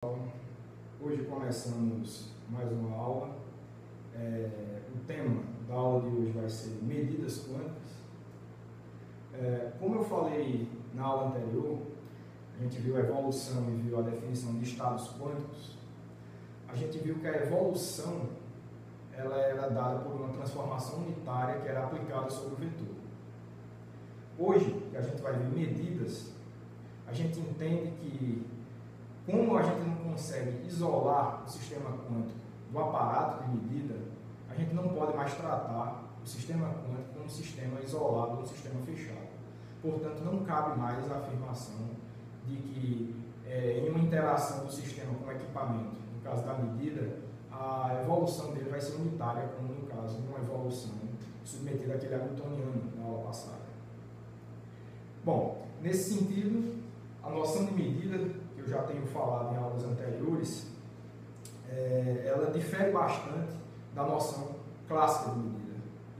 Hoje começamos mais uma aula. O tema da aula de hoje vai ser medidas quânticas. Como eu falei na aula anterior, a gente viu a evolução e viu a definição de estados quânticos. A gente viu que a evolução ela era dada por uma transformação unitária que era aplicada sobre o vetor. Hoje, que a gente vai ver medidas, a gente entende que como a gente não consegue isolar o sistema quântico do aparato de medida, a gente não pode mais tratar o sistema quântico como um sistema isolado, um sistema fechado. Portanto, não cabe mais a afirmação de que em uma interação do sistema com o equipamento, no caso da medida, a evolução dele vai ser unitária, como no caso de uma evolução submetida àquele hamiltoniano na aula passada. Bom, nesse sentido, a noção de medida, que eu já tenho falado em aulas anteriores, ela difere bastante da noção clássica de medida.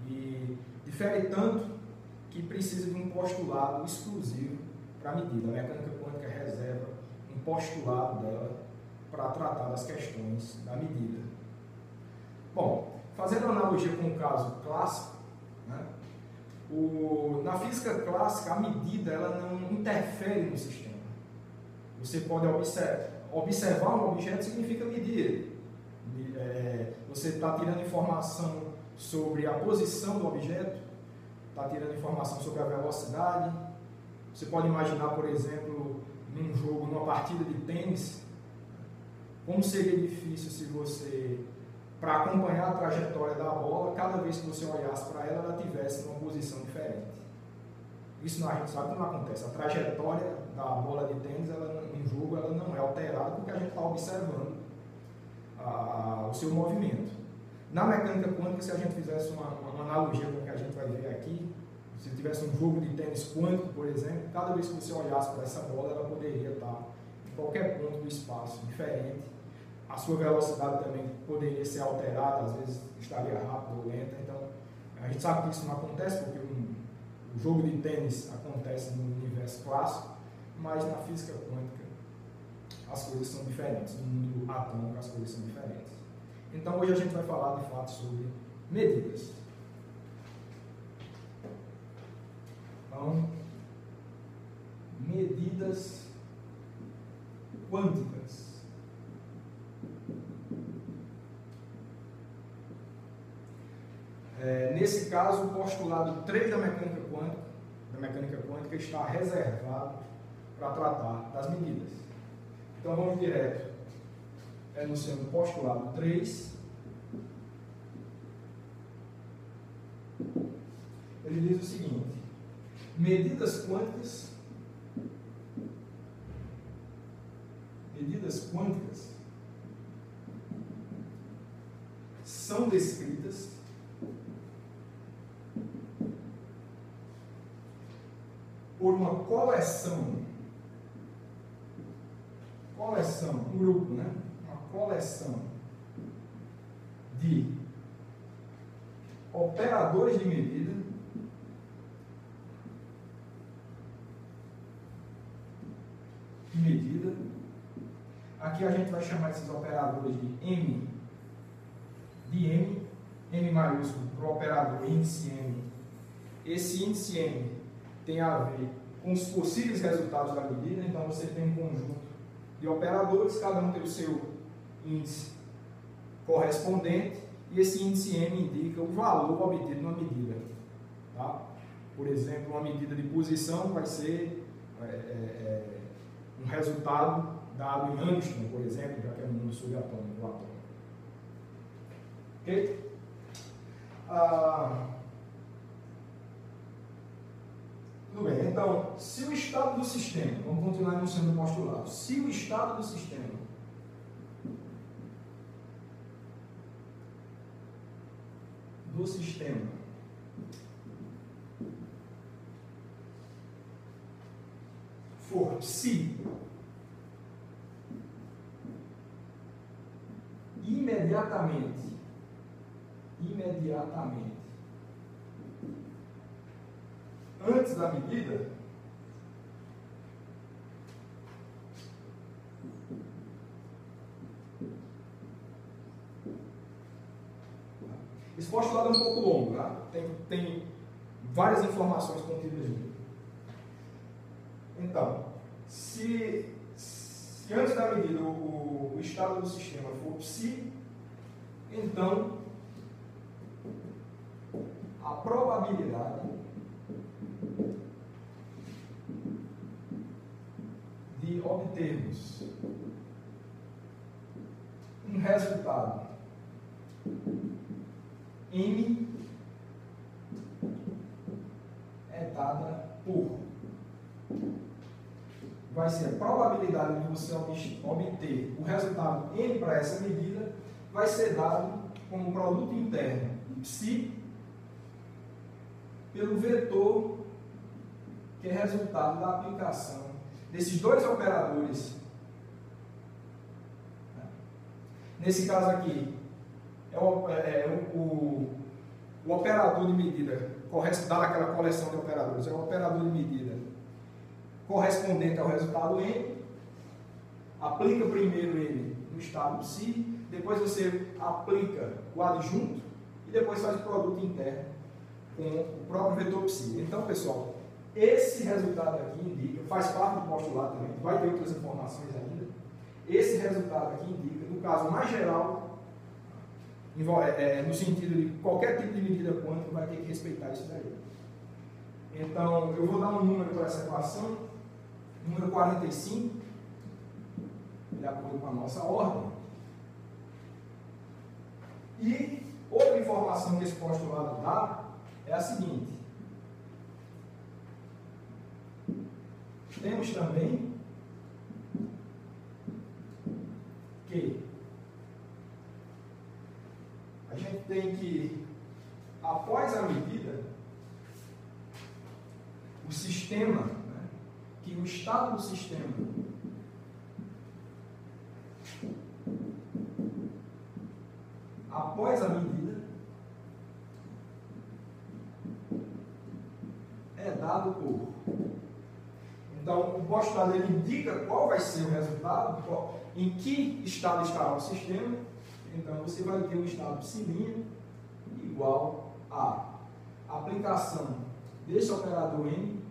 E difere tanto que precisa de um postulado exclusivo para a medida. A mecânica quântica reserva um postulado dela para tratar das questões da medida. Bom, fazendo analogia com o caso clássico, né, na física clássica, a medida ela não interfere no sistema. Você pode observar um objeto significa medir ele. Você está tirando informação sobre a posição do objeto, está tirando informação sobre a velocidade. Você pode imaginar, por exemplo, num jogo, numa partida de tênis, como seria difícil se você, para acompanhar a trajetória da bola, cada vez que você olhasse para ela, ela tivesse uma posição diferente. Isso a gente sabe que não acontece. A trajetória da bola de tênis, em jogo, ela não é alterada porque a gente está observando o seu movimento. Na mecânica quântica, se a gente fizesse uma analogia com o que a gente vai ver aqui, se tivesse um jogo de tênis quântico, por exemplo, cada vez que você olhasse para essa bola, ela poderia estar em qualquer ponto do espaço diferente. A sua velocidade também poderia ser alterada, às vezes estaria rápida ou lenta. Então, a gente sabe que isso não acontece porque o jogo de tênis acontece no universo clássico, mas na física quântica as coisas são diferentes. No mundo atômico as coisas são diferentes. Então hoje a gente vai falar de fato sobre medidas. Então, medidas quânticas. Nesse caso, o postulado 3 da mecânica quântica está reservado para tratar das medidas. Então vamos direto enunciando o postulado 3. Ele diz o seguinte: medidas quânticas são descritas por uma coleção, um grupo, né? Uma coleção de operadores de medida Aqui a gente vai chamar esses operadores de M maiúsculo para o operador índice M. Esse índice M tem a ver com os possíveis resultados da medida. Então você tem um conjunto de operadores, cada um tem o seu índice correspondente, e esse índice M indica o valor obtido na medida. Tá? Por exemplo, uma medida de posição vai ser um resultado dado em Angstrom, por exemplo, já que é no mundo subatômico. Ok? Tudo bem, então, se o estado do sistema, vamos continuar enunciando o postulado, se o estado do sistema for psi, imediatamente, antes da medida, Esse postulado é um pouco longo, tá? Tem várias informações contidas nele. Então, se antes da medida o estado do sistema for psi, então a probabilidade de obtermos um resultado M é dada por, vai ser a probabilidade de você obter o resultado M para essa medida, vai ser dado como produto interno psi pelo vetor que é resultado da aplicação desses dois operadores. Nesse caso aqui, o operador de medida, dada aquela coleção de operadores, é o operador de medida correspondente ao resultado M, aplica primeiro ele no estado psi, depois você aplica o adjunto e depois faz o produto interno com o próprio vetor psi. Então, pessoal, esse resultado aqui indica, faz parte do postulado também, vai ter outras informações ainda, esse resultado aqui indica, no caso mais geral, no sentido de qualquer tipo de medida quântica vai ter que respeitar isso daí. Então, eu vou dar um número para essa equação, número 45, de acordo com a nossa ordem. E outra informação que esse postulado dá é a seguinte: temos também que a gente tem que, após a medida, o sistema, né, que o estado do sistema após a medida é dado por. Então, o postulado ele indica qual vai ser o resultado, em que estado estará o sistema. Então, você vai ter um estado psi' igual a aplicação desse operador M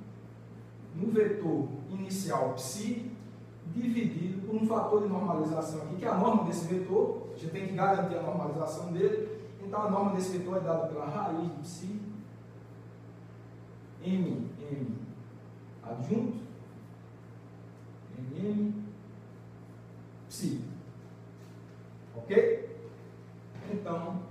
no vetor inicial psi dividido por um fator de normalização aqui, que é a norma desse vetor. A gente tem que garantir a normalização dele. Então, a norma desse vetor é dada pela raiz de psi M adjunto M psi. Ok? Então,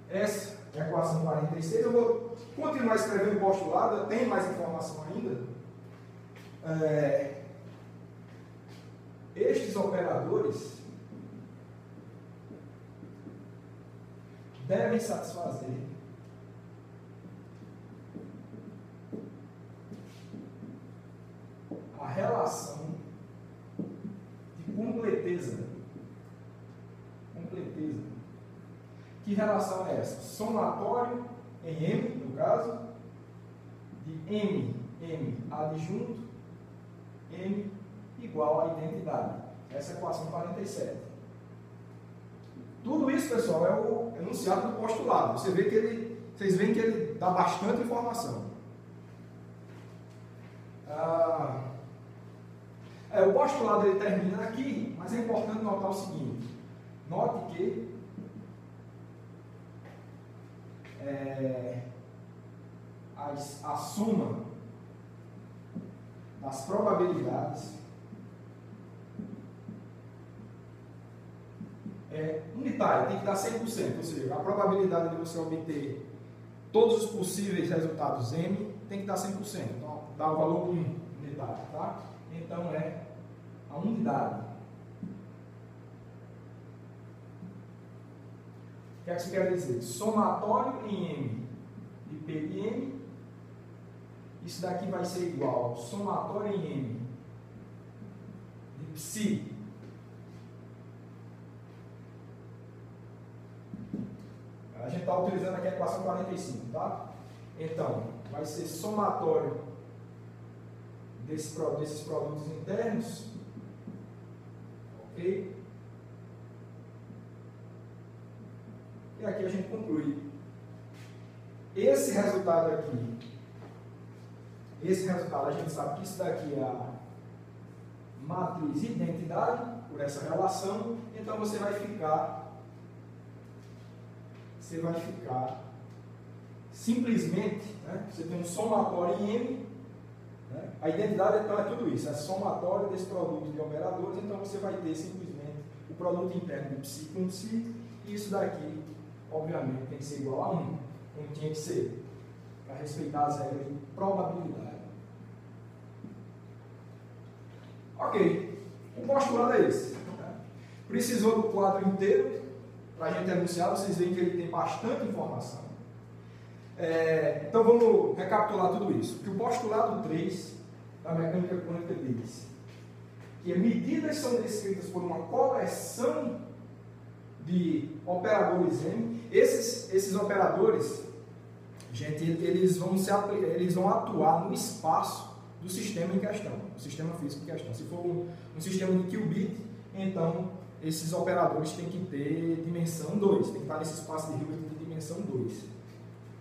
essa é a equação 46. Eu vou continuar escrevendo o postulado, tem mais informação ainda. Estes operadores devem satisfazer a relação de completeza. Que relação é essa? Somatório em M, no caso, de M adjunto, M igual a identidade. Essa é a equação 47. Tudo isso, pessoal, é o enunciado do postulado. Vocês veem que ele dá bastante informação. O postulado ele termina aqui, mas é importante notar o seguinte: note que a soma das probabilidades é unitária, tem que dar 100%, ou seja, a probabilidade de você obter todos os possíveis resultados M tem que dar 100%, então dá o valor 1 unitário, tá? Então é a unidade. O que é que isso quer dizer? Somatório em M de P de M, isso daqui vai ser igual ao somatório em M de psi a gente está utilizando aqui a equação 45, tá? Então, vai ser somatório desses produtos internos, ok? E e aqui a gente conclui. Esse resultado aqui, a gente sabe que isso daqui é a matriz identidade, por essa relação, então você vai ficar simplesmente, né, você tem um somatório em M, né, a identidade então é tudo isso, é somatório desse produto de operadores, então você vai ter simplesmente o produto interno de psi com psi, e isso daqui, obviamente, tem que ser igual a 1, como tinha que ser, para respeitar as regras de probabilidade. Ok, o postulado é esse. Né? Precisou do quadro inteiro para a gente enunciar, vocês veem que ele tem bastante informação. Então vamos recapitular tudo isso. Que o postulado 3 da mecânica quântica diz que as medidas são descritas por uma coleção de operadores M. Esses operadores, gente, eles vão atuar no espaço do sistema em questão, do sistema físico em questão. Se for um sistema de qubit, então esses operadores têm que ter dimensão 2, tem que estar nesse espaço de Hilbert de dimensão 2,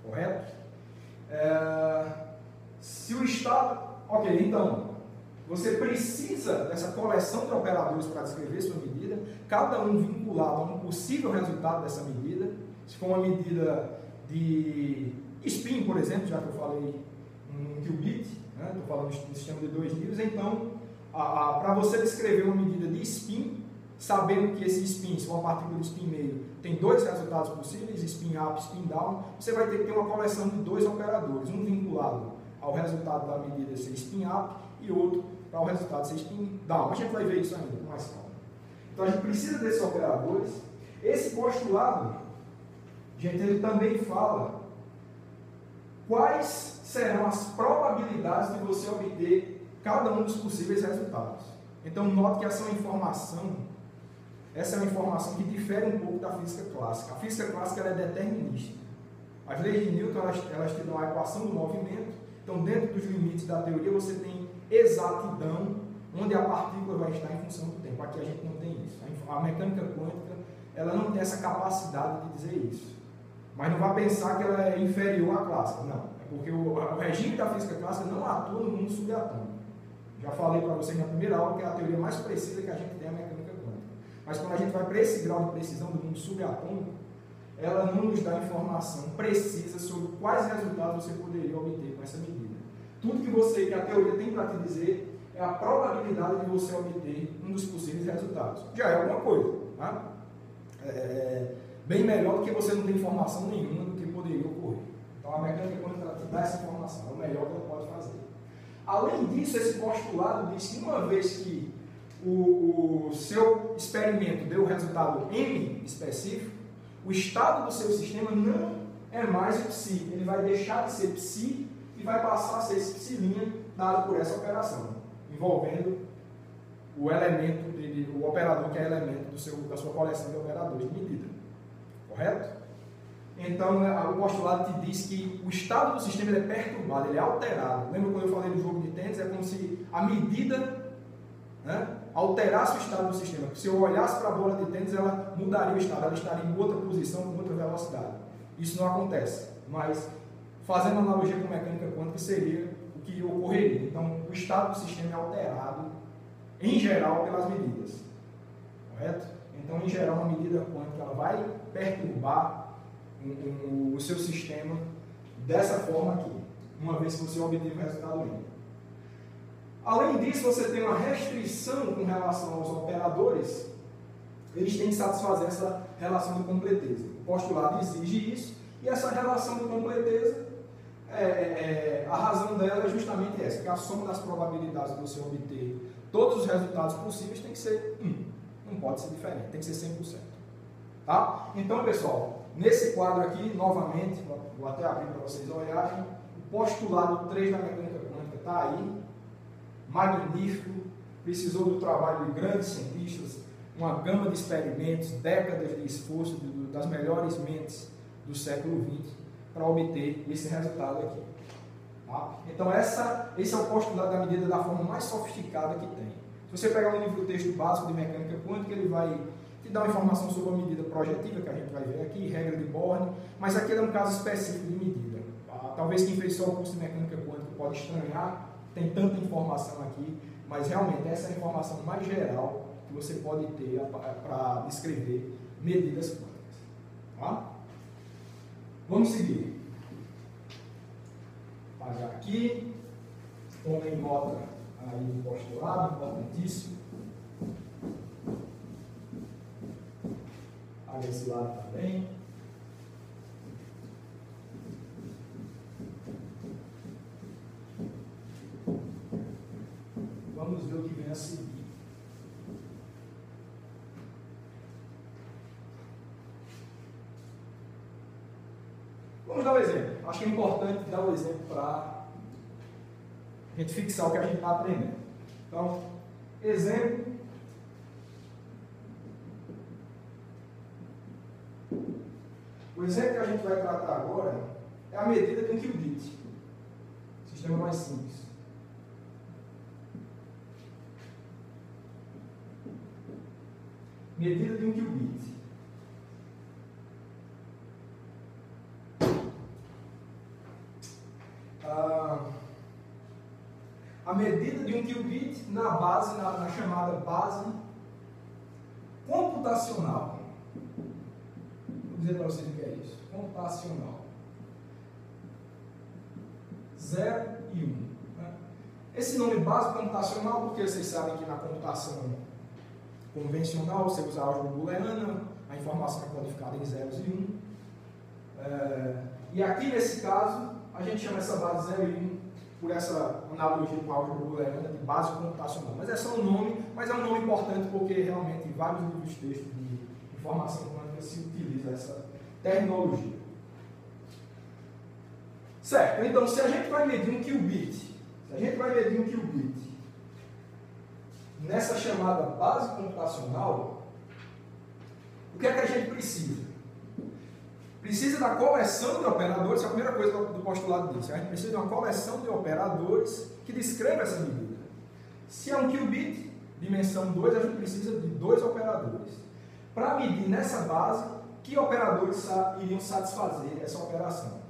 correto? Se o estado... Ok, então, você precisa dessa coleção de operadores para descrever sua medida, cada um vinculado a um possível resultado dessa medida. Se for uma medida de spin, por exemplo, já que eu falei em qubit, né? Estou falando de um sistema de 2 níveis, então, para você descrever uma medida de spin, sabendo que esse spin, se for uma partícula de spin meio, tem 2 resultados possíveis, spin up, spin down, você vai ter que ter uma coleção de 2 operadores, um vinculado ao resultado da medida ser spin up e outro para o resultado ser spin down. A gente vai ver isso ainda com mais calma. Então a gente precisa desses operadores. Esse postulado, gente, ele também fala quais serão as probabilidades de você obter cada um dos possíveis resultados. Então note que essa é uma informação que difere um pouco da física clássica. A física clássica ela é determinística. As leis de Newton elas te dão a equação do movimento. Então, dentro dos limites da teoria, você tem exatidão onde a partícula vai estar em função do tempo. Aqui a gente não tem isso. A mecânica quântica ela não tem essa capacidade de dizer isso. Mas não vai pensar que ela é inferior à clássica. Não. É porque o regime da física clássica não atua no mundo subatômico. Já falei para vocês na primeira aula que é a teoria mais precisa que a gente tem é a mecânica quântica. Mas quando a gente vai para esse grau de precisão do mundo subatômico, ela não nos dá informação precisa sobre quais resultados você poderia obter com essa medida. Tudo que a teoria tem para te dizer é a probabilidade de você obter um dos possíveis resultados. Já é alguma coisa, tá? Bem melhor do que você não ter informação nenhuma do que poderia ocorrer. Então a mecânica quântica te dá essa informação, é o melhor que ela pode fazer. Além disso, esse postulado diz que uma vez que o seu experimento deu o resultado M específico, o estado do seu sistema não é mais o psi, ele vai deixar de ser psi e vai passar a ser esse psi' dado por essa operação, envolvendo o elemento, o operador que é elemento da sua coleção de operadores de medida, correto? Então, o postulado te diz que o estado do sistema ele é perturbado, ele é alterado. Lembra quando eu falei do jogo de tênis? É como se a medida, né, alterasse o estado do sistema. Se eu olhasse para a bola de tênis, ela mudaria o estado, ela estaria em outra posição, com outra velocidade. Isso não acontece, mas fazendo analogia com mecânica quântica seria o que ocorreria. Então, o estado do sistema é alterado, em geral, pelas medidas, correto? Então, em geral, uma medida quântica ela vai perturbar o seu sistema dessa forma aqui, uma vez que você obteve o resultado M. Além disso, você tem uma restrição com relação aos operadores, eles têm que satisfazer essa relação de completeza. O postulado exige isso, e essa relação de completeza, a razão dela é justamente essa, que a soma das probabilidades de você obter todos os resultados possíveis tem que ser 1, não pode ser diferente, tem que ser 100%. Tá? Então, pessoal, nesse quadro aqui, novamente, vou até abrir para vocês olharem, o postulado 3 da mecânica quântica está aí, magnífico, precisou do trabalho de grandes cientistas, uma gama de experimentos, décadas de esforço das melhores mentes do século XX para obter esse resultado aqui. Tá? Então esse é o postulado da medida da forma mais sofisticada que tem. Se você pegar um livro texto básico de mecânica quântica, ele vai te dá uma informação sobre a medida projetiva, que a gente vai ver aqui, regra de Born, mas aqui é um caso específico de medida. Talvez quem fez só o curso de mecânica quântica pode estranhar, tem tanta informação aqui, mas realmente essa é a informação mais geral que você pode ter para descrever medidas quânticas. Tá? Vamos seguir. Apagar aqui, tomem nota aí do postulado, importantíssimo. Apaga esse lado também. Vamos ver o que vem a seguir. Vamos dar um exemplo. Acho que é importante dar um exemplo para a gente fixar o que a gente está aprendendo. Então, exemplo. O exemplo que a gente vai tratar agora é a medida de um qubit. Sistema mais simples. Medida de um qubit. A medida de um qubit na base, na chamada base computacional. Vou dizer para vocês o que é isso. Computacional. 0 e 1. Né? Esse nome base computacional, porque vocês sabem que na computação convencional você usa a álgebra booleana, a informação é codificada em zeros e 1. E aqui nesse caso, a gente chama essa base 0 e 1 por essa analogia com a álgebra booleana de base computacional. Mas é só um nome, mas é um nome importante porque realmente em vários livros de texto de informação quântica se utiliza essa terminologia. Certo, então se a gente vai medir um qubit, nessa chamada base computacional, o que é que a gente precisa? Precisa da coleção de operadores, é a primeira coisa do postulado disso. A gente precisa de uma coleção de operadores que descreva essa medida. Se é um qubit, dimensão 2, a gente precisa de 2 operadores. Para medir nessa base, que operadores iriam satisfazer essa operação?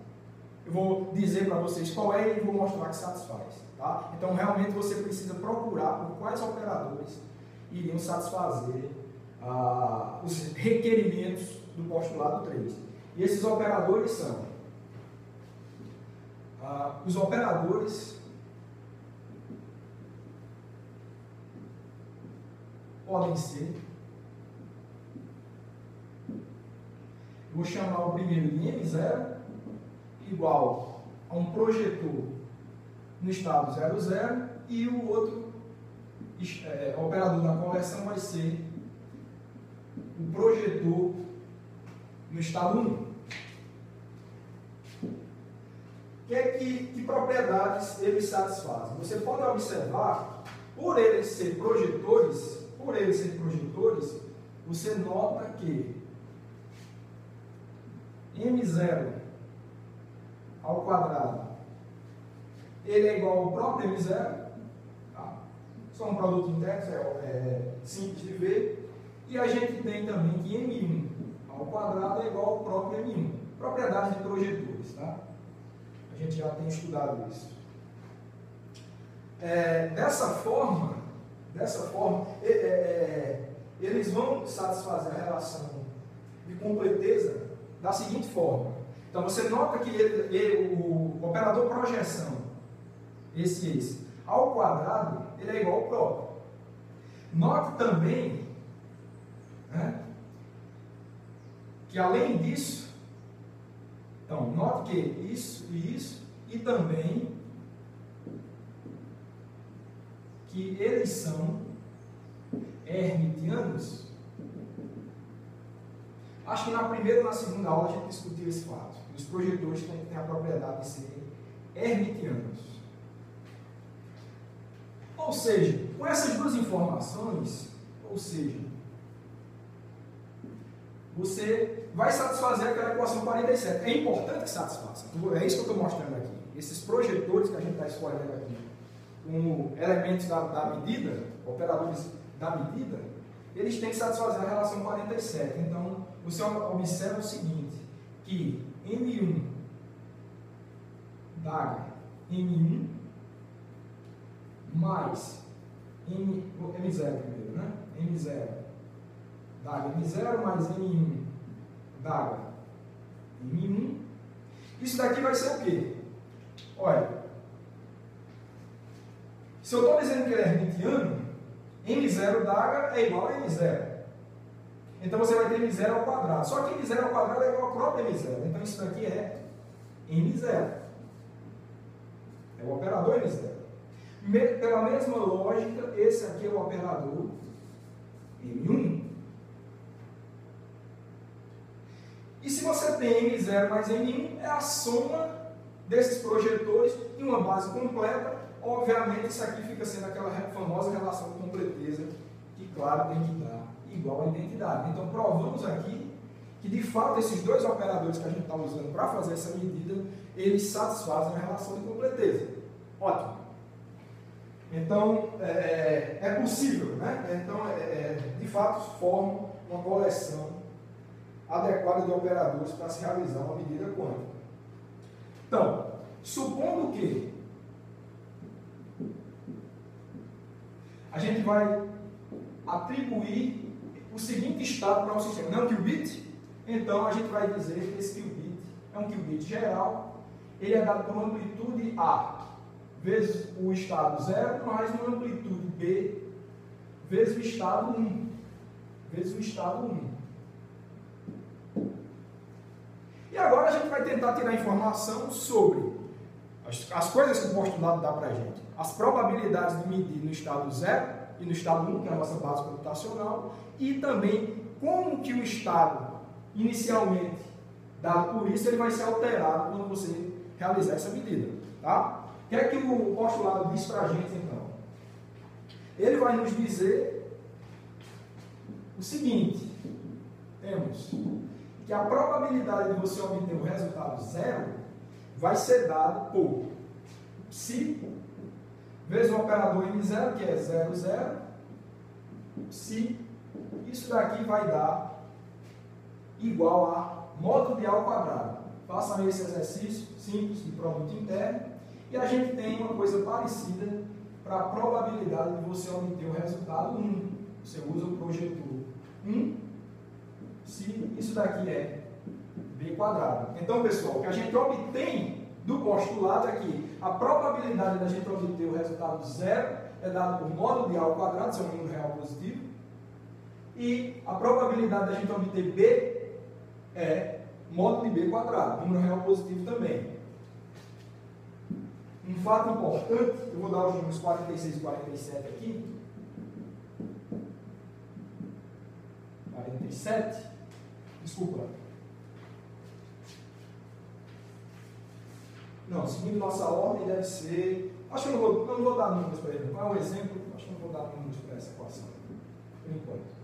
Eu vou dizer para vocês qual é e vou mostrar que satisfaz. Tá? Então, realmente, você precisa procurar por quais operadores iriam satisfazer os requerimentos do postulado 3. E esses operadores são os operadores podem ser, vou chamar o primeiro de M0 igual a um projetor no estado 00 e o outro operador da conversão vai ser o projetor no estado 1. Que propriedades eles satisfazem? Você pode observar, por eles serem projetores, você nota que M0 ao quadrado ele é igual ao próprio M0, tá? Só um produto interno, é simples de ver. E a gente tem também que M1 ao quadrado é igual ao próprio M1. Propriedades de projetores, tá? A gente já tem estudado isso. Dessa forma, eles vão satisfazer a relação de completeza da seguinte forma. Então você nota que o operador projeção, esse, ao quadrado, ele é igual ao próprio. Note também, né, que além disso, então, note que isso e isso, e também que eles são hermitianos. Acho que na primeira ou na segunda aula a gente discutiu esse fato. Os projetores têm a propriedade de serem hermitianos. Ou seja, com essas duas informações, você vai satisfazer aquela equação 47. É importante que satisfaça. É isso que eu estou mostrando aqui. Esses projetores que a gente está escolhendo aqui, como elementos da medida, operadores da medida, eles têm que satisfazer a relação 47. Então, você observa o seguinte, que M1 dá M1 mais M0 primeiro, né? M0 dá M0 mais M1 dá M1. Isso daqui vai ser o quê? Olha, se eu estou dizendo que ele é hermitiano, M0 d'H é igual a M0. Então você vai ter M0 ao quadrado. Só que M0 ao quadrado é igual ao próprio M0. Então isso daqui é M0. É o operador M0. Pela mesma lógica, esse aqui é o operador M1. E se você tem M0 mais M1, é a soma desses projetores em uma base completa. Obviamente, isso aqui fica sendo aquela famosa relação de completeza, que, claro, tem que dar igual à identidade. Então, provamos aqui que, de fato, esses dois operadores que a gente está usando para fazer essa medida, eles satisfazem a relação de completeza. Ótimo. Então, é possível, né? Então, de fato, formam uma coleção adequada de operadores para se realizar uma medida quântica. Então, supondo que a gente vai atribuir o seguinte estado para um sistema, não qubit, então a gente vai dizer que esse qubit é um qubit geral, ele é dado por uma amplitude A vezes o estado 0 mais uma amplitude B vezes o estado 1 vezes o estado 1. E agora a gente vai tentar tirar informação sobre as coisas que o postulado dá para a gente. As probabilidades de medir no estado 0 e no estado 1, que é a nossa base computacional, e também como que o estado inicialmente dado por isso, ele vai ser alterado quando você realizar essa medida. Tá? O que é que o postulado diz para a gente então? Ele vai nos dizer o seguinte: temos que a probabilidade de você obter o resultado 0 vai ser dado por psi vezes o operador M0, que é 0, 0, psi, isso daqui vai dar igual a módulo de A ao quadrado. Façam esse exercício simples de produto interno e a gente tem uma coisa parecida para a probabilidade de você obter o resultado 1. Você usa o projetor 1, se isso daqui é B quadrado. Então, pessoal, o que a gente obtém do postulado é que a probabilidade da gente obter o resultado 0 é dada por módulo de A ao quadrado, isso é um número real positivo, e a probabilidade da gente obter B é módulo de B quadrado, número real positivo também. Um fato importante, eu vou dar os números 46 e 47 aqui. 47, desculpa. Não, seguindo nossa ordem deve ser... Acho que eu não vou dar números para ele. Qual é o exemplo? Acho que não vou dar números para essa equação, por enquanto.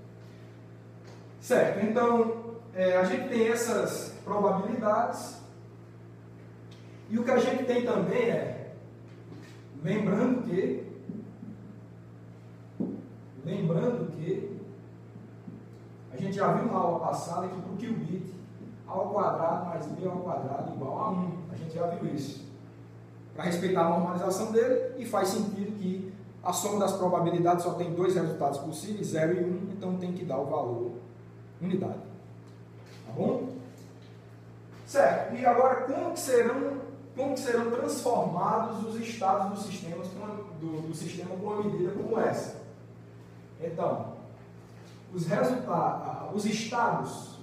Certo, então, a gente tem essas probabilidades. E o que a gente tem também é, lembrando que a gente já viu na aula passada que para o qubit, A ao quadrado mais B ao quadrado igual a 1. A gente já viu isso. Para respeitar a normalização dele, e faz sentido que a soma das probabilidades só tem dois resultados possíveis, 0 e 1, então tem que dar o valor unidade. Tá bom? Certo. E agora, como que serão transformados os estados do sistema com uma medida como essa? Então, os estados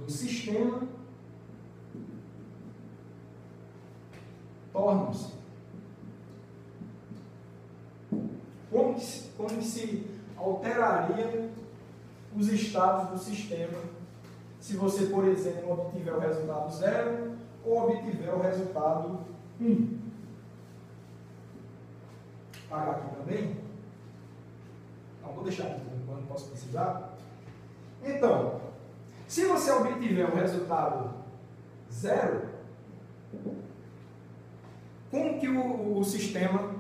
do sistema tornam-se como se alteraria os estados do sistema se você, por exemplo, obtiver o resultado 0 ou obtiver o resultado 1. Apagar aqui também. Não, vou deixar aqui quando posso precisar. Então, se você obtiver o resultado 0, como que o sistema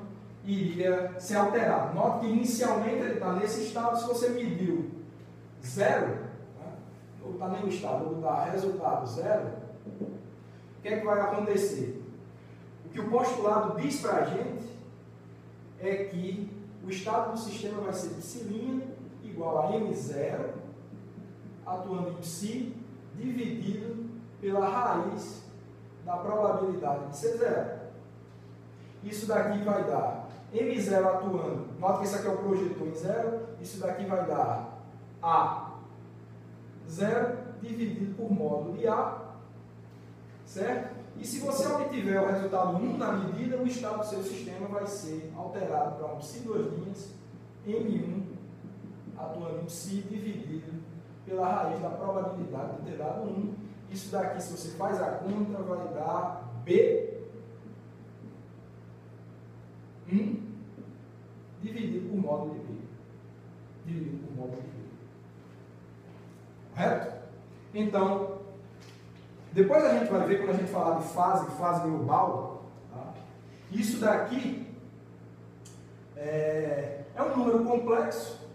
iria ser alterado. Note que inicialmente ele está nesse estado. Se você mediu 0, né? Não está nem no estado, vou botar resultado 0, o que é que vai acontecer? O que o postulado diz para a gente é que o estado do sistema vai ser psi' igual a M0, atuando em psi, dividido pela raiz da probabilidade de ser 0. Isso daqui vai dar M0 atuando, nota que esse aqui é o projetor em 0, isso daqui vai dar A0 dividido por módulo de A, certo? E se você obtiver o resultado 1 na medida, o estado do seu sistema vai ser alterado para um psi 2 linhas, M1 atuando em psi dividido pela raiz da probabilidade de ter dado 1. Isso daqui, se você faz a conta, vai dar B1 dividido por módulo de B. Dividido por módulo de B. Correto? Então, depois a gente vai ver, quando a gente falar de fase global, tá? Isso daqui é um número complexo,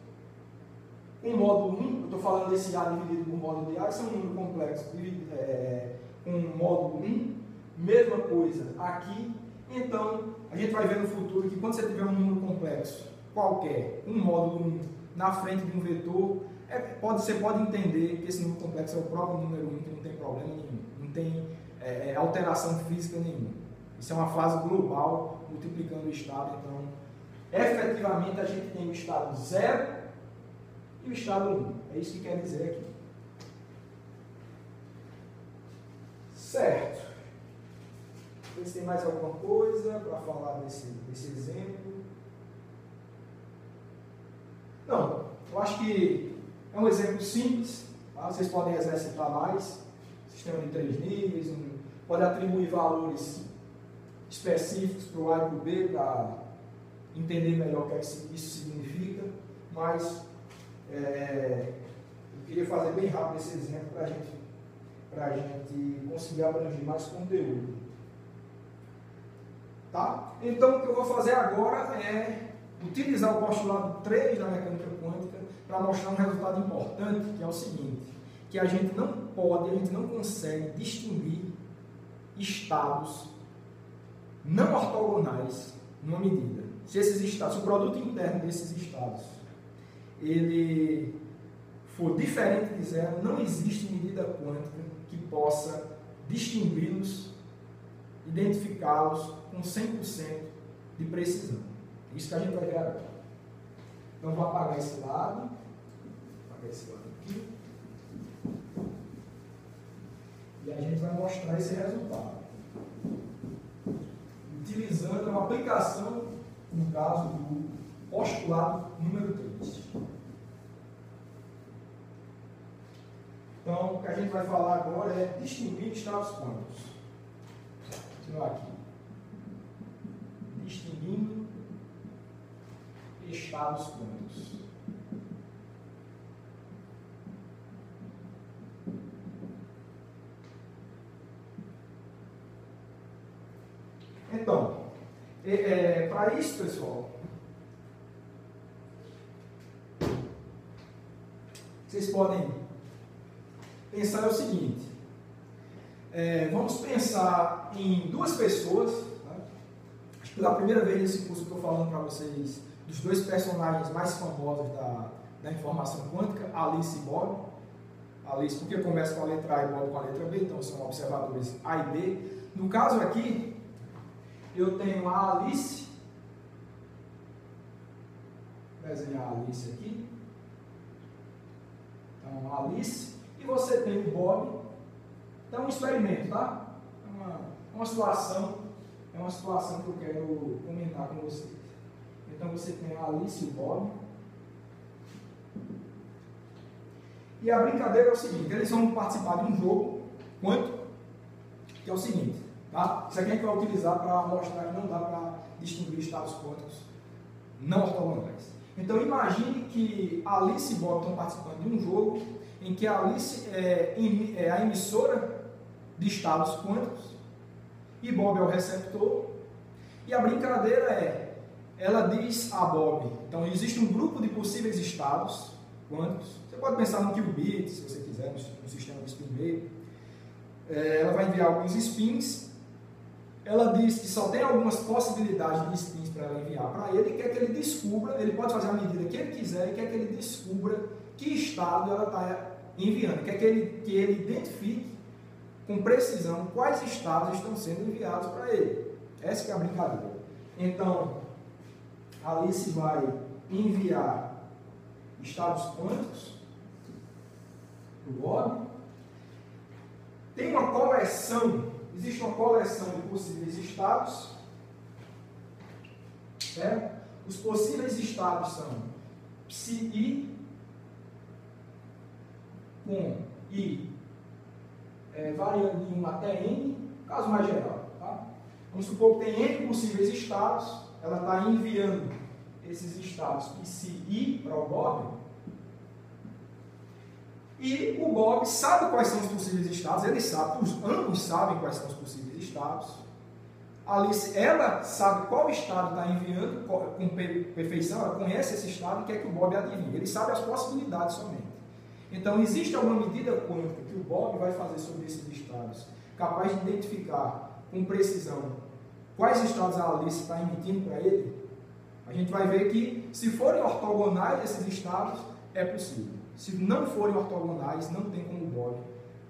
com módulo 1, eu estou falando desse A dividido por módulo de A, isso é um número complexo com módulo 1, mesma coisa aqui. Então, a gente vai ver no futuro que quando você tiver um número complexo qualquer, um módulo 1 na frente de um vetor, você pode entender que esse número complexo é o próprio número 1, que não tem problema nenhum, não tem alteração física nenhuma. Isso é uma fase global multiplicando o estado. Então, efetivamente, a gente tem o estado 0 e o estado 1. É isso que quer dizer aqui. Certo. Ver se tem mais alguma coisa para falar desse exemplo. Não, eu acho que é um exemplo simples. Tá? Vocês podem exercitar mais. Sistema de 3 níveis. Pode atribuir valores específicos para o A e para o B para entender melhor o que isso significa. Mas eu queria fazer bem rápido esse exemplo para a gente conseguir abranger mais conteúdo. Tá? Então, o que eu vou fazer agora é utilizar o postulado 3 da mecânica quântica para mostrar um resultado importante, que é o seguinte, que a gente não consegue distinguir estados não ortogonais numa medida. Se esses estados, se o produto interno desses estados ele for diferente de 0, não existe medida quântica que possa distingui-los, identificá-los com 100% de precisão. Isso que a gente vai ver agora. Então, vou apagar esse lado. Apagar esse lado aqui. E a gente vai mostrar esse resultado. Utilizando uma aplicação, no caso do postulado número 3. Então, o que a gente vai falar agora é distinguir estados quânticos. Continuar aqui. Distinguindo estados quânticos. Então, para isso, pessoal, vocês podem pensar o seguinte. Vamos pensar em duas pessoas. Né? Acho que pela primeira vez nesse curso eu estou falando para vocês dos dois personagens mais famosos da informação quântica, Alice e Bob. Alice porque começa com a letra A e Bob com a letra B, então são observadores A e B. No caso aqui, eu tenho a Alice, vou desenhar a Alice aqui. Então, a Alice, e você tem o Bob. Então, é um experimento, tá? É uma situação que eu quero comentar com vocês. Então, você tem a Alice e o Bob. E a brincadeira é o seguinte, eles vão participar de um jogo quântico, que é o seguinte, tá? Isso aqui a gente vai utilizar para mostrar que não dá para distinguir estados quânticos não ortogonais. Então, imagine que a Alice e Bob estão participando de um jogo em que a Alice é a emissora de estados quânticos e Bob é o receptor. E a brincadeira é ela diz a Bob, então existe um grupo de possíveis estados quânticos, você pode pensar no qubit, se você quiser, no sistema de spin meio, ela vai enviar alguns spins, ela diz que só tem algumas possibilidades de spins para ela enviar para ele, e quer que ele descubra, ele pode fazer a medida que ele quiser, e quer que ele descubra que estado ela está enviando, quer que ele identifique com precisão quais estados estão sendo enviados para ele. Essa que é a brincadeira. Então, a Alice vai enviar estados quânticos para o Bob. Tem uma coleção, existe uma coleção de possíveis estados, certo? Os possíveis estados são psi com I variando de 1 até N, caso mais geral. Tá? Vamos supor que tem N possíveis estados, ela está enviando esses estados psi para o Bob, e o Bob sabe quais são os possíveis estados, ele sabe, ambos sabem quais são os possíveis estados. A Alice, ela sabe qual estado está enviando com perfeição, ela conhece esse estado e quer que o Bob adivinhe. Ele sabe as possibilidades somente. Então, existe alguma medida quântica que o Bob vai fazer sobre esses estados, capaz de identificar com precisão quais estados a Alice está emitindo para ele? A gente vai ver que, se forem ortogonais esses estados, é possível. Se não forem ortogonais, não tem como o Bob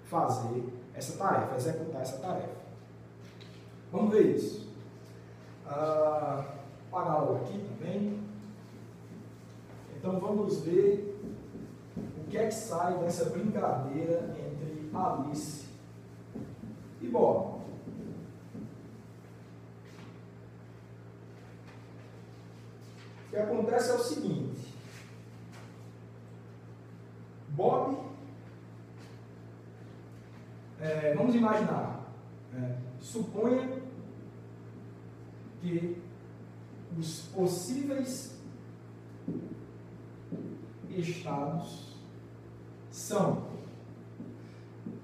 fazer essa tarefa, executar essa tarefa. Vamos ver isso. Apagar logo aqui também. Então, vamos ver o que é que sai dessa brincadeira entre Alice e Bob. O que acontece é o seguinte: Bob, vamos imaginar, suponha que os possíveis estados são,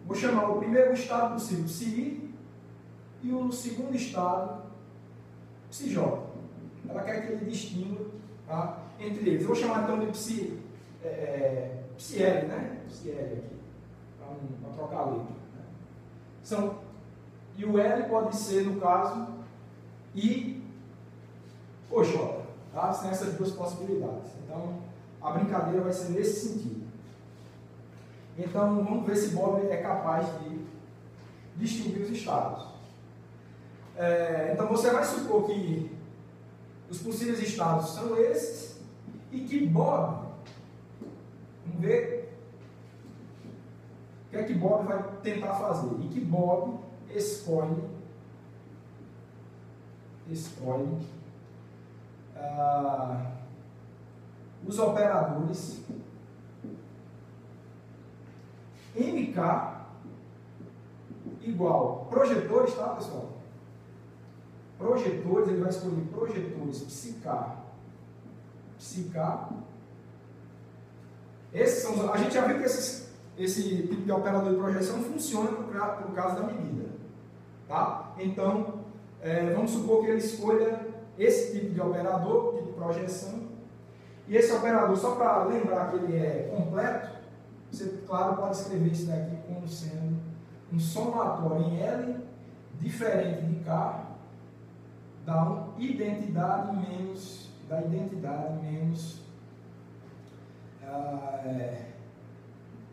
vou chamar o primeiro estado possível psi e o segundo estado psj. Ela quer que ele distinga, tá, entre eles. Eu vou chamar então de psi L, né? Psi L aqui, para trocar a letra. Né? E o L pode ser, no caso, I ou J. Tá? São essas duas possibilidades. Então, a brincadeira vai ser nesse sentido. Então, vamos ver se Bob é capaz de distinguir os estados. Então, você vai supor que os possíveis estados são esses e que Bob, vamos ver o que é que Bob vai tentar fazer. E que Bob escolhe os operadores MK igual projetores, tá, pessoal? Projetores, ele vai escolher projetores psiK. Esses são, a gente já viu que esse tipo de operador de projeção funciona para o caso da medida. Tá? Então, vamos supor que ele escolha esse tipo de operador, tipo de projeção. E esse operador, só para lembrar que ele é completo, você, claro, pode escrever isso daqui como sendo um somatório em L diferente de K da identidade menos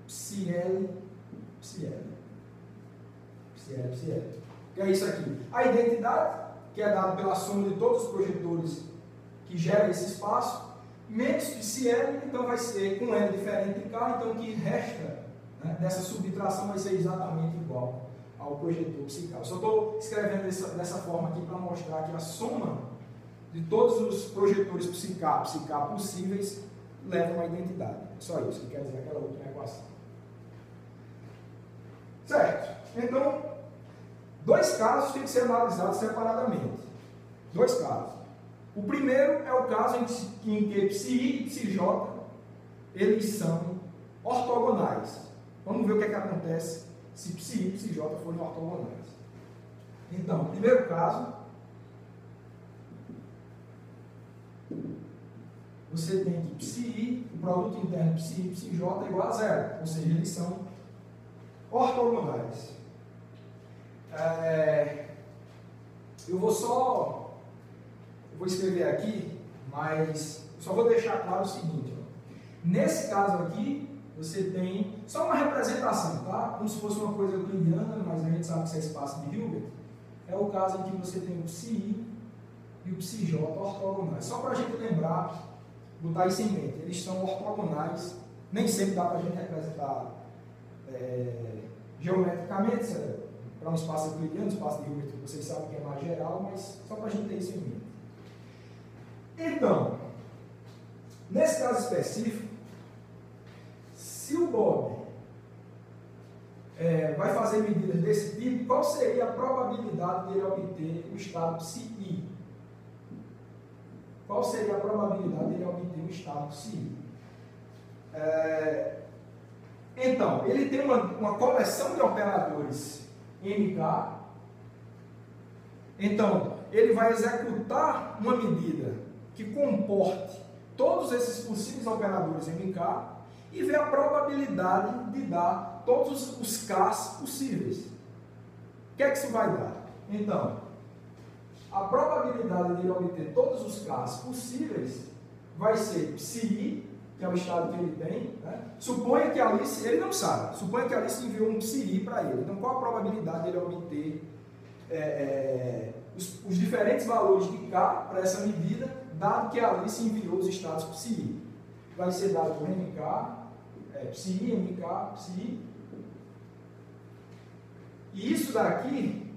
psi L. Que é isso aqui. A identidade, que é dada pela soma de todos os projetores que geram esse espaço, menos psi L, então vai ser com L diferente de K, então o que resta, né, dessa subtração vai ser exatamente igual ao projetor psi K. Eu só estou escrevendo dessa forma aqui para mostrar que a soma de todos os projetores psi K possíveis levam a identidade. É só isso que quer dizer aquela outra equação. Certo? Então, dois casos têm que ser analisados separadamente. Dois casos. O primeiro é o caso em que psi e psj eles são ortogonais. Vamos ver o que acontece se psi e psj forem ortogonais. Então, primeiro caso, você tem que psi, o produto interno psi e psi j é igual a zero, ou seja, eles são ortogonais. Eu vou escrever aqui, mas eu só vou deixar claro o seguinte, ó. Nesse caso aqui, você tem só uma representação, tá? Como se fosse uma coisa euclidiana, mas a gente sabe que isso é espaço de Hilbert. É o caso em que você tem o psi e o psi j ortogonais. Só para a gente lembrar, botar isso em mente, eles são ortogonais, nem sempre dá para a gente representar geometricamente, para um espaço euclidiano, um espaço de Hilbert, vocês sabem que é mais geral, mas só para a gente ter isso em mente. Então, nesse caso específico, se o Bob vai fazer medidas desse tipo, qual seria a probabilidade dele obter o estado psi? Qual seria a probabilidade dele obter o estado psi? Então, ele tem uma coleção de operadores MK. Então, ele vai executar uma medida que comporte todos esses possíveis operadores MK e ver a probabilidade de dar todos os Ks possíveis. O que é que isso vai dar? Então, a probabilidade de obter todos os Ks possíveis vai ser psi, que é o estado que ele tem, né? Suponha que Alice, ele não sabe, suponha que Alice enviou um psi para ele. Então, qual a probabilidade de ele obter os diferentes valores de K para essa medida, dado que Alice enviou os estados psi? Vai ser dado por MK, psi, MK, psi. E isso daqui,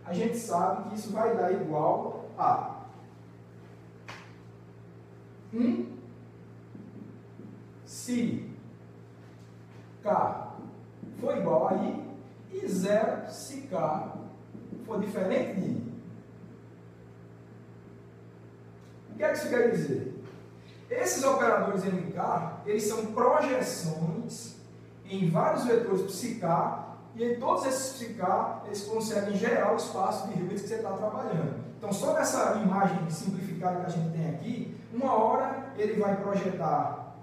a gente sabe que isso vai dar igual a 1 se K for igual a I e 0 se K for diferente de I. O que é que isso quer dizer? Esses operadores MK, eles são projeções em vários vetores psi-K, e em todos esses psi-K, eles conseguem gerar o espaço de Hilbert que você está trabalhando. Então, só nessa imagem simplificada que a gente tem aqui, uma hora ele vai projetar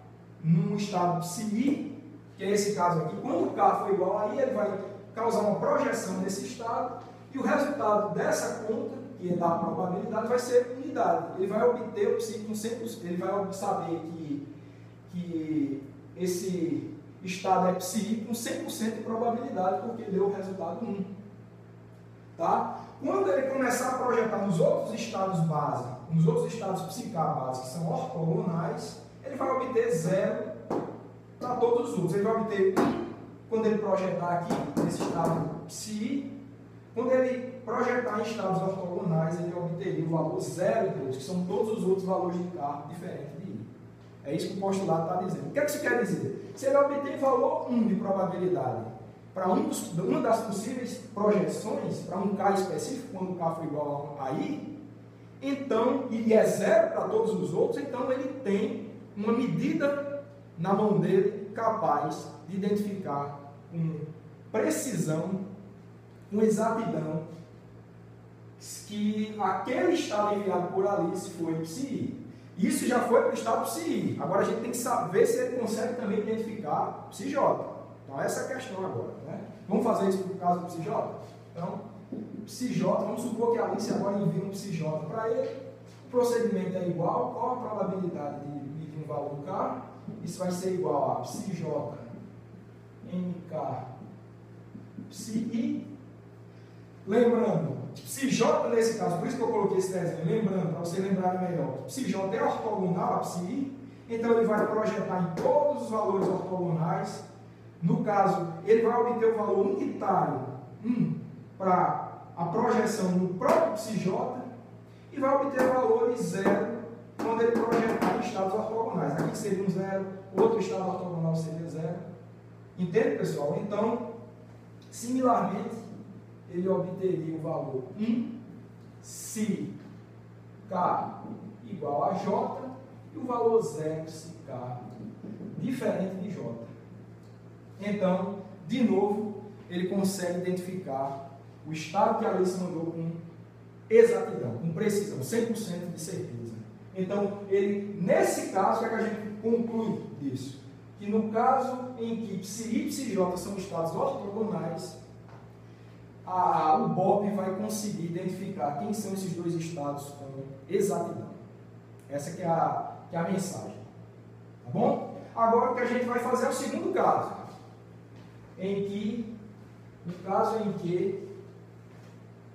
num estado psi, que é esse caso aqui. Quando o K for igual a I, ele vai causar uma projeção nesse estado, e o resultado dessa conta, que é da probabilidade, vai ser unidade. Ele vai obter o psi com 100%, ele vai saber que esse estado é psi com 100% de probabilidade, porque deu o resultado 1. Tá? Quando ele começar a projetar nos outros estados base, nos outros estados psi-K base, que são ortogonais, ele vai obter 0 para todos os outros. Ele vai obter 1 quando ele projetar aqui, nesse estado psi. Quando ele projetar em estados ortogonais, ele obteria o valor 0 de outros, que são todos os outros valores de K diferentes de I. É isso que o postulado está dizendo. O que é que isso quer dizer? Se ele obter valor 1 de probabilidade para uma das possíveis projeções, para um K específico, quando o K for igual a I, então, e é 0 para todos os outros, então ele tem uma medida na mão dele capaz de identificar com precisão, com exatidão, que aquele estado enviado por Alice foi psi. Isso já foi para o estado psi. Agora a gente tem que saber se ele consegue também identificar psi j. Então essa é a questão agora, né? Vamos fazer isso por causa do psi j? Então, psi j, vamos supor que a Alice agora envia um psi j para ele. O procedimento é igual. Qual a probabilidade de medir um valor do K? Isso vai ser igual a psi j mk psi i. Lembrando, psi j nesse caso, por isso que eu coloquei esse desenho, lembrando, para vocês lembrarem melhor, psi j é ortogonal a psi i, então ele vai projetar em todos os valores ortogonais. No caso, ele vai obter o valor unitário para a projeção no próprio psi j e vai obter valores 0 quando ele projetar em estados ortogonais. Aqui seria um 0, outro estado ortogonal seria 0. Entende, pessoal? Então, similarmente, ele obteria o valor 1 se K igual a J e o valor 0 se K diferente de J. Então, de novo, ele consegue identificar o estado que a Alice mandou com exatidão, com precisão, 100% de certeza. Então, nesse caso, é que a gente conclui disso? Que no caso em que psi e psi j são estados ortogonais, o Bob vai conseguir identificar quem são esses dois estados com exatidão. Essa que é a mensagem. Tá bom? Agora o que a gente vai fazer é o segundo caso. No caso em que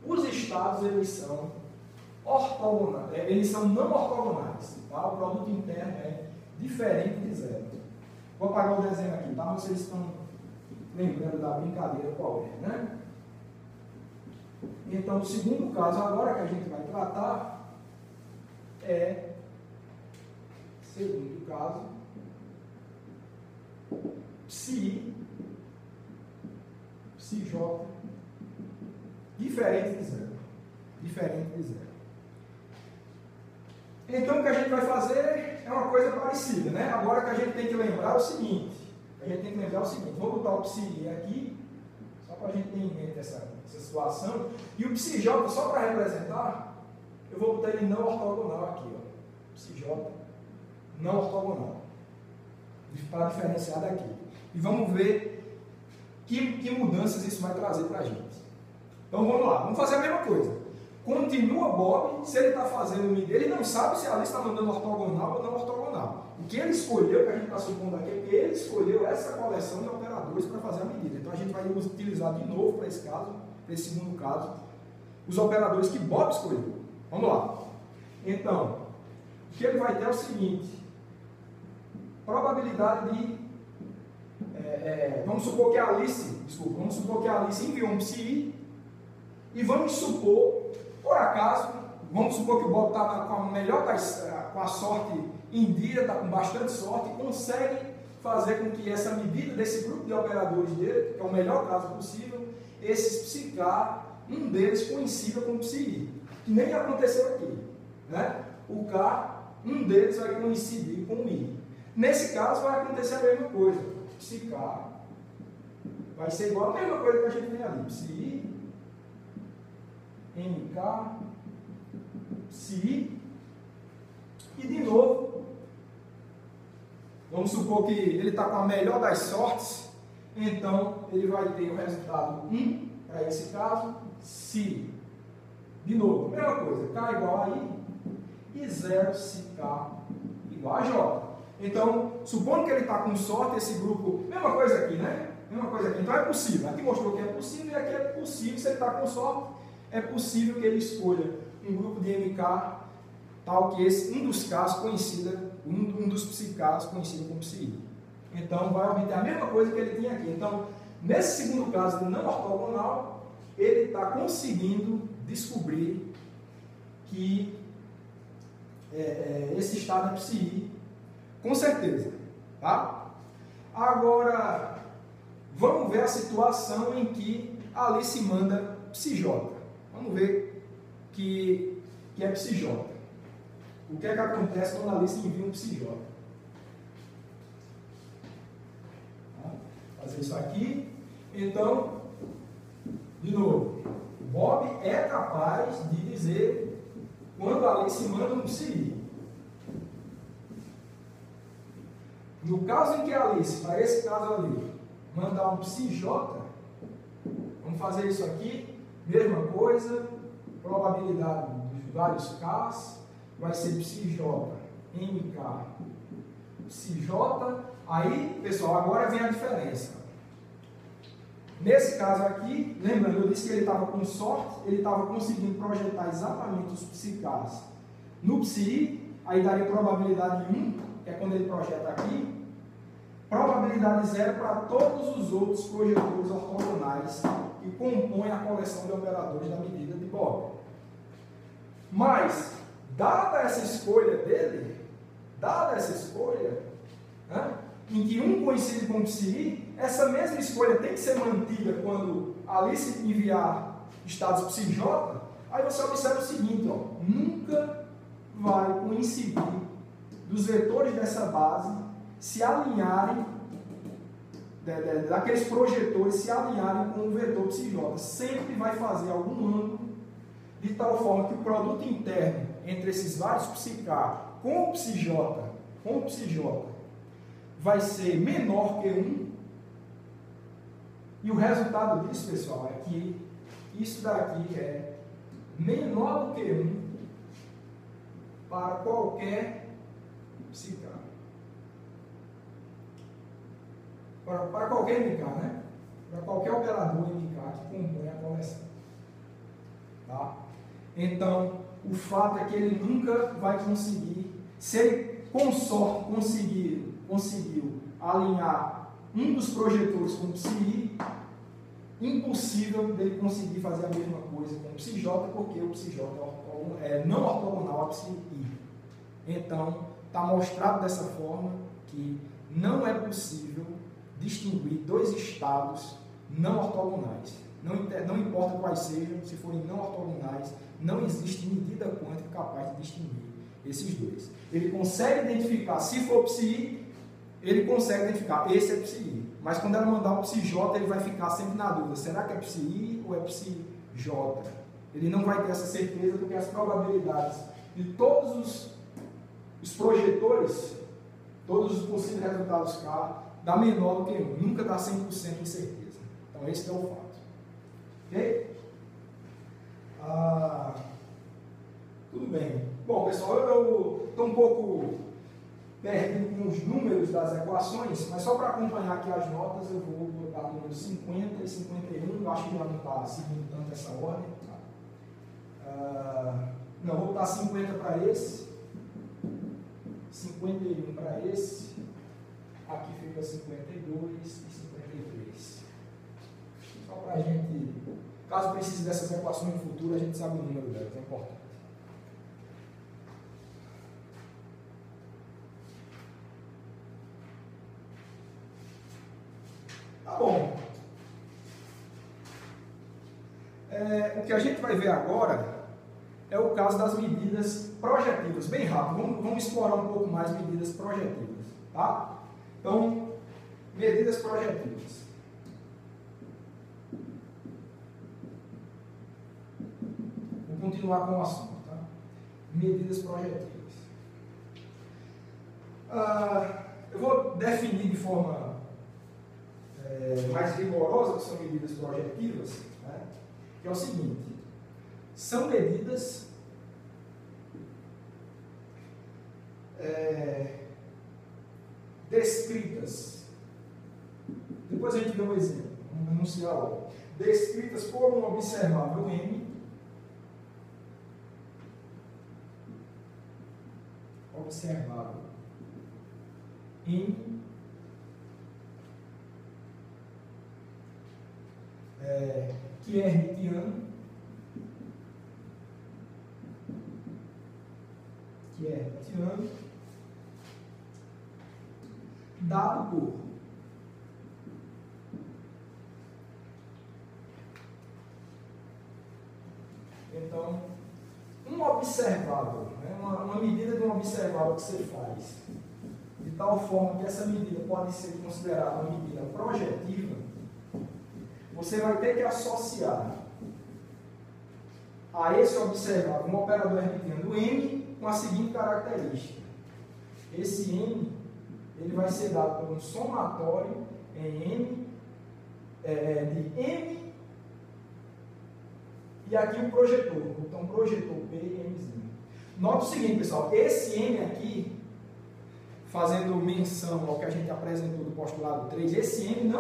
os estados eles são ortogonais, eles são não ortogonais. Tá? O produto interno é diferente de zero. Vou apagar o desenho aqui, tá? Vocês estão lembrando da brincadeira qual é, né? Então, o segundo caso agora que a gente vai tratar é, segundo caso, psi j diferente de zero. Diferente de zero. Então, o que a gente vai fazer é uma coisa parecida, né? Agora que a gente tem que lembrar o seguinte. Vou botar o psi aqui, só para a gente ter em mente essa situação. E o psi j, só para representar, eu vou botar ele não ortogonal aqui, ó. Psi j não ortogonal. Para diferenciar daqui. E vamos ver que mudanças isso vai trazer para a gente. Então vamos lá, vamos fazer a mesma coisa. Continua Bob, se ele está fazendo o medida, ele não sabe se a lista está mandando ortogonal ou não ortogonal. O que ele escolheu, que a gente está supondo aqui, é que ele escolheu essa coleção de operadores para fazer a medida. Então a gente vai utilizar de novo para esse caso, para esse segundo caso, os operadores que Bob escolheu. Vamos lá. Então, o que ele vai ter é o seguinte: probabilidade de vamos supor que a Alice enviou um psi e vamos supor, por acaso, vamos supor que o Bob está com a sorte em dia, está com bastante sorte e consegue fazer com que essa medida desse grupo de operadores dele, que é o melhor caso possível, esses psi k, um deles coincida com o psi i, que nem aconteceu aqui, né? O k, um deles vai coincidir com o i. Nesse caso vai acontecer a mesma coisa. Psi k vai ser igual a mesma coisa que a gente tem ali. Psi i, mk, psi i. E de novo, vamos supor que ele está com a melhor das sortes, então ele vai ter o resultado 1 para esse caso, se, de novo, mesma coisa, k igual a i e 0 se k igual a j. Então, supondo que ele está com sorte, esse grupo, mesma coisa aqui, né? Mesma coisa aqui. Então é possível. Aqui mostrou que é possível e aqui é possível. Se ele está com sorte, é possível que ele escolha um grupo de MK tal que um dos Ks coincida, um dos psi-Ks coincida com o psi-I. Então vai obter a mesma coisa que ele tinha aqui. Então, nesse segundo caso de não ortogonal, ele está conseguindo descobrir que esse estado é psi-I, com certeza, tá? Agora, vamos ver a situação em que a Alice manda psi-j. Vamos ver que é psi-j. O que é que acontece quando a Alice envia um psi-j? Fazer isso aqui. Então, de novo, o Bob é capaz de dizer quando a Alice manda um psi-i. No caso em que a Alice, para esse caso ali, mandar um psi-j, vamos fazer isso aqui, mesma coisa, probabilidade dos vários Ks, vai ser psi-j, mk, psi-j, aí, pessoal, agora vem a diferença. Nesse caso aqui, lembrando, eu disse que ele estava com sorte, ele estava conseguindo projetar exatamente os psi-Ks no psi-i, aí daria probabilidade 1, que é quando ele projeta aqui, probabilidade 0 para todos os outros projetores ortogonais que compõem a coleção de operadores da medida de Bob. Mas, dada essa escolha dele, né, em que um coincide com o psi-i, essa mesma escolha tem que ser mantida quando Alice enviar estados psi-j. Aí você observa o seguinte, ó, nunca vai coincidir dos vetores dessa base se alinharem, daqueles projetores se alinharem com o vetor psi-j. Sempre vai fazer algum ângulo de tal forma que o produto interno entre esses vários psiK com o psij, vai ser menor que 1. E o resultado disso, pessoal, é que isso daqui é menor do que 1 para qualquer psiK. Para qualquer MK, né? Para qualquer operador MK que compõe a coleção. Tá? Então, o fato é que ele nunca vai conseguir, se ele com sorte conseguiu alinhar um dos projetores com o psi, impossível dele conseguir fazer a mesma coisa com o psij, porque o psij é não ortogonal a psi. Então, está mostrado dessa forma que não é possível distinguir dois estados não ortogonais. Não importa quais sejam, se forem não ortogonais, não existe medida quântica capaz de distinguir esses dois. Ele consegue identificar, se for psi, ele consegue identificar, esse é psi. Mas quando ela mandar um psij, ele vai ficar sempre na dúvida, será que é psi ou é psij? Ele não vai ter essa certeza porque as probabilidades de todos os projetores, todos os possíveis resultados K, dá menor do que 1, nunca dá 100% de certeza. Então esse é o fato. Ok? Tudo bem. Bom, pessoal, eu estou um pouco perdido com os números das equações, mas só para acompanhar aqui as notas, eu vou botar o número 50 e 51, eu acho que já não está seguindo tanto essa ordem. Não, vou botar 50 para esse, 51 para esse, aqui fica 52 e 53. Só para a gente, caso precise dessas equações no futuro, a gente sabe o número delas, é importante. Tá bom. O que a gente vai ver agora é o caso das medidas projetivas. Bem rápido, vamos explorar um pouco mais medidas projetivas. Tá? Então, medidas projetivas. Vou continuar com o assunto. Tá? Medidas projetivas. Eu vou definir de forma mais rigorosa, que são medidas projetivas, né? Que é o seguinte, são medidas descritas, depois a gente vê um exemplo, vamos enunciar logo, descritas por um observável M, que é hermitiano, dado por então um observável, né, uma medida de um observável que você faz de tal forma que essa medida pode ser considerada uma medida projetiva. Você vai ter que associar a esse observável um operador hermitiano M com a seguinte característica. Esse M ele vai ser dado por um somatório em M, de M e aqui um projetor. Então, projetor P e Mzinho. Nota o seguinte, pessoal. Esse M aqui, fazendo menção ao que a gente apresentou do postulado 3, esse M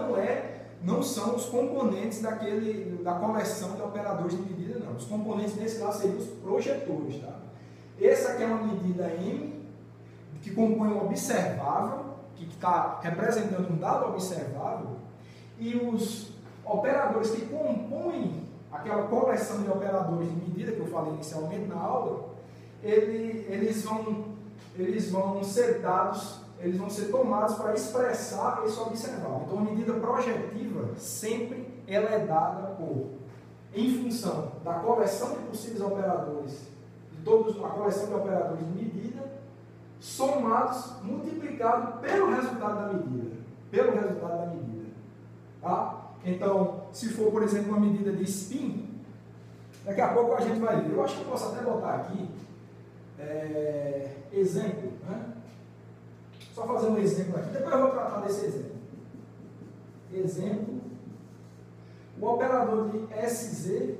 não são os componentes da coleção de operadores de medida, não. Os componentes desse lá seriam os projetores. Tá? Essa aqui é uma medida M, que compõe um observável, que está representando um dado observável, e os operadores que compõem aquela coleção de operadores de medida que eu falei inicialmente na aula, eles vão ser dados, eles vão ser tomados para expressar esse observável. Então, a medida projetiva sempre ela é dada em função da coleção de possíveis operadores, a coleção de operadores de medida, somados, multiplicados pelo resultado da medida. Tá? Então, se for, por exemplo, uma medida de spin, daqui a pouco a gente vai ver. Eu acho que eu posso até botar aqui exemplo, né? Só fazer um exemplo aqui, depois eu vou tratar desse exemplo. Exemplo, o operador de SZ,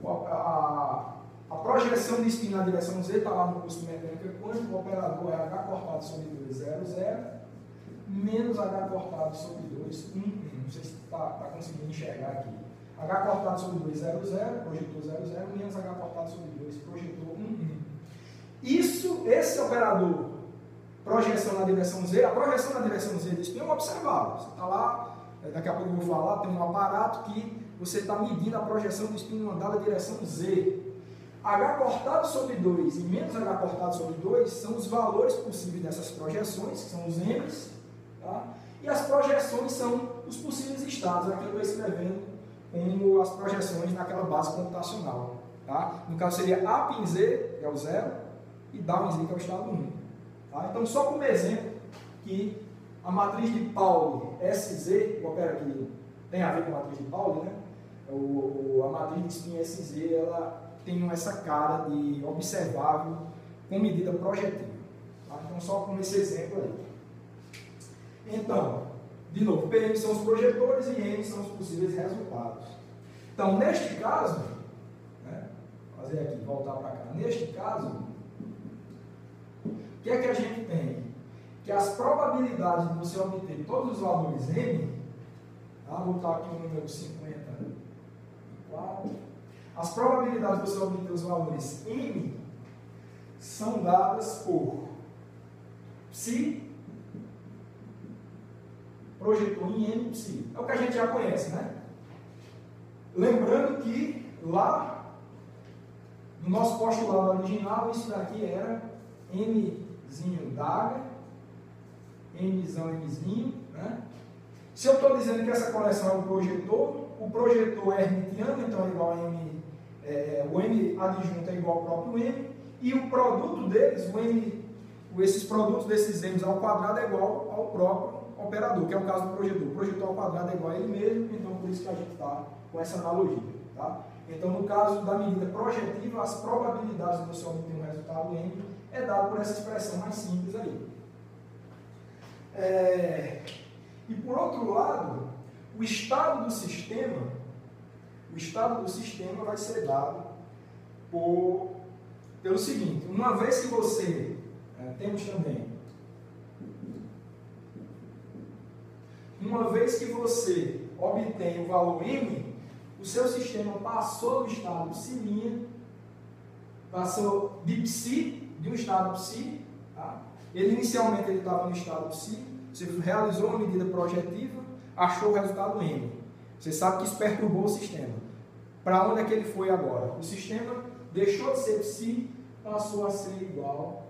a projeção de spin na direção Z está lá no curso de mecânica quântica, o operador é H cortado sobre 2, 0, 0, menos H cortado sobre 2, 1, 1. Não sei se está conseguindo enxergar aqui. H cortado sobre 2, 0, 0, projetor 0, 0, menos H cortado sobre 2, projetor 1, 1. Esse operador, projeção na direção Z, a projeção na direção Z do spin é um observável. Você está lá, daqui a pouco eu vou falar, tem um aparato que você está medindo a projeção do spin numa dada direção Z. H cortado sobre 2 e menos H cortado sobre 2 são os valores possíveis dessas projeções, que são os M's, tá? E as projeções são os possíveis estados, aqui eu estou escrevendo como as projeções naquela base computacional. Tá? No caso seria up em Z, que é o 0, e down em Z, que é o estado 1. Tá? Então, só como exemplo, que a matriz de Pauli SZ, que tem a ver com a matriz de Pauli, né? A matriz de spin SZ, ela tem essa cara de observável com medida projetiva. Tá? Então, só com esse exemplo aí. Então, de novo, PM são os projetores e M são os possíveis resultados. Então, neste caso, né, fazer aqui, voltar para cá. Neste caso, o que é que a gente tem? Que as probabilidades de você obter todos os valores M, tá? Vou botar aqui o número 54. As probabilidades de você obter os valores M são dadas por psi, projetor em M psi. É o que a gente já conhece, né? Lembrando que lá no nosso postulado original, isso daqui era Mzinho d'H, Mzão, Mzinho, né? Se eu estou dizendo que essa coleção é um projetor, o projetor é hermitiano, então é igual a M, o M adjunto é igual ao próprio M, e o produto deles, esses produtos desses M's ao quadrado é igual ao próprio operador, que é o caso do projetor. O projetor ao quadrado é igual a ele mesmo, então por isso que a gente está com essa analogia. Tá? Então, no caso da medida projetiva, as probabilidades de você obter um resultado M é dado por essa expressão mais simples aí. E por outro lado, o estado do sistema vai ser dado pelo seguinte: uma vez que você temos também, uma vez que você obtém o valor M, o seu sistema passou do estado psi, passou de psi, de um estado psi, tá? Inicialmente ele estava no estado psi, você realizou uma medida projetiva, achou o resultado M. Você sabe que isso perturbou o sistema. Para onde é que ele foi agora? O sistema deixou de ser psi, passou a ser igual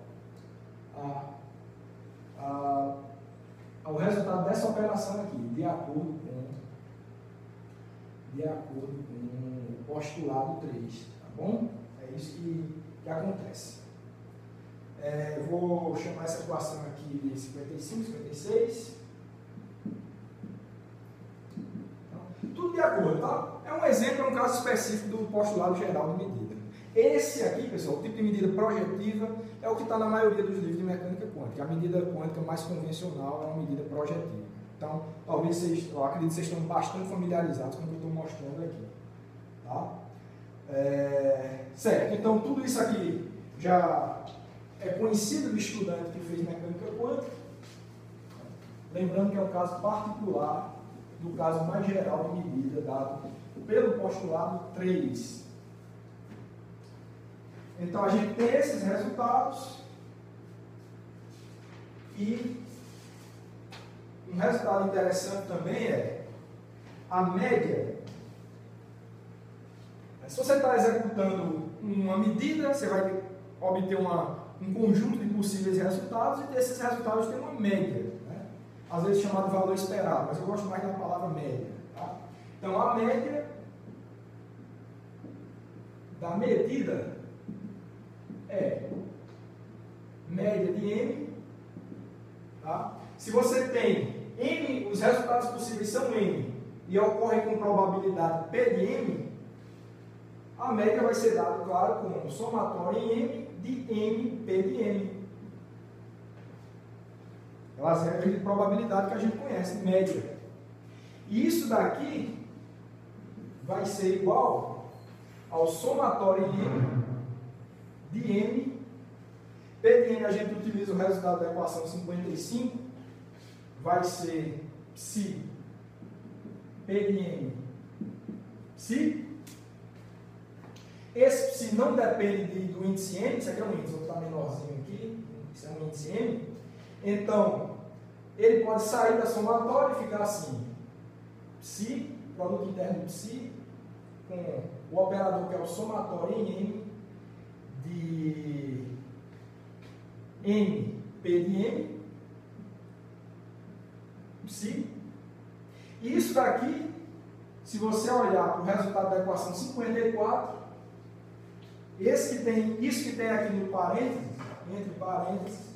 ao resultado dessa operação aqui, de acordo com o postulado 3, tá bom? É isso que acontece. Eu vou chamar essa equação aqui de 55, 56. Então, tudo de acordo, tá? É um exemplo, é um caso específico do postulado geral de medida. Esse aqui, pessoal, o tipo de medida projetiva é o que está na maioria dos livros de mecânica quântica. A medida quântica mais convencional é uma medida projetiva. Então, talvez eu acredito que vocês estão bastante familiarizados com o que eu estou mostrando aqui. Tá? Certo, então tudo isso aqui já é conhecido do estudante que fez mecânica quântica. Lembrando que é o caso particular do caso mais geral de medida dado pelo postulado 3. Então, a gente tem esses resultados e um resultado interessante também é a média. Se você está executando uma medida, você vai obter um conjunto de possíveis resultados e desses resultados tem uma média, né? Às vezes chamado de valor esperado, mas eu gosto mais da palavra média. Tá? Então, a média da medida é média de M, tá? Se você tem M, os resultados possíveis são M, e ocorrem com probabilidade P de M, A média vai ser dada, claro, como somatório em M de M, P de M. Elas regras de probabilidade que a gente conhece, média. E isso daqui vai ser igual ao somatório em M de M. P de M a gente utiliza o resultado da equação 55, vai ser psi P de M psi. Esse psi não depende do índice M, isso aqui é um índice, vou botar menorzinho aqui, isso é um índice M. Então, ele pode sair da somatória e ficar assim, psi, produto interno de psi, com o operador que é o somatório em M, de M, P de M, psi. E isso daqui, se você olhar para o resultado da equação 54, isso que tem aqui no parênteses, entre parênteses,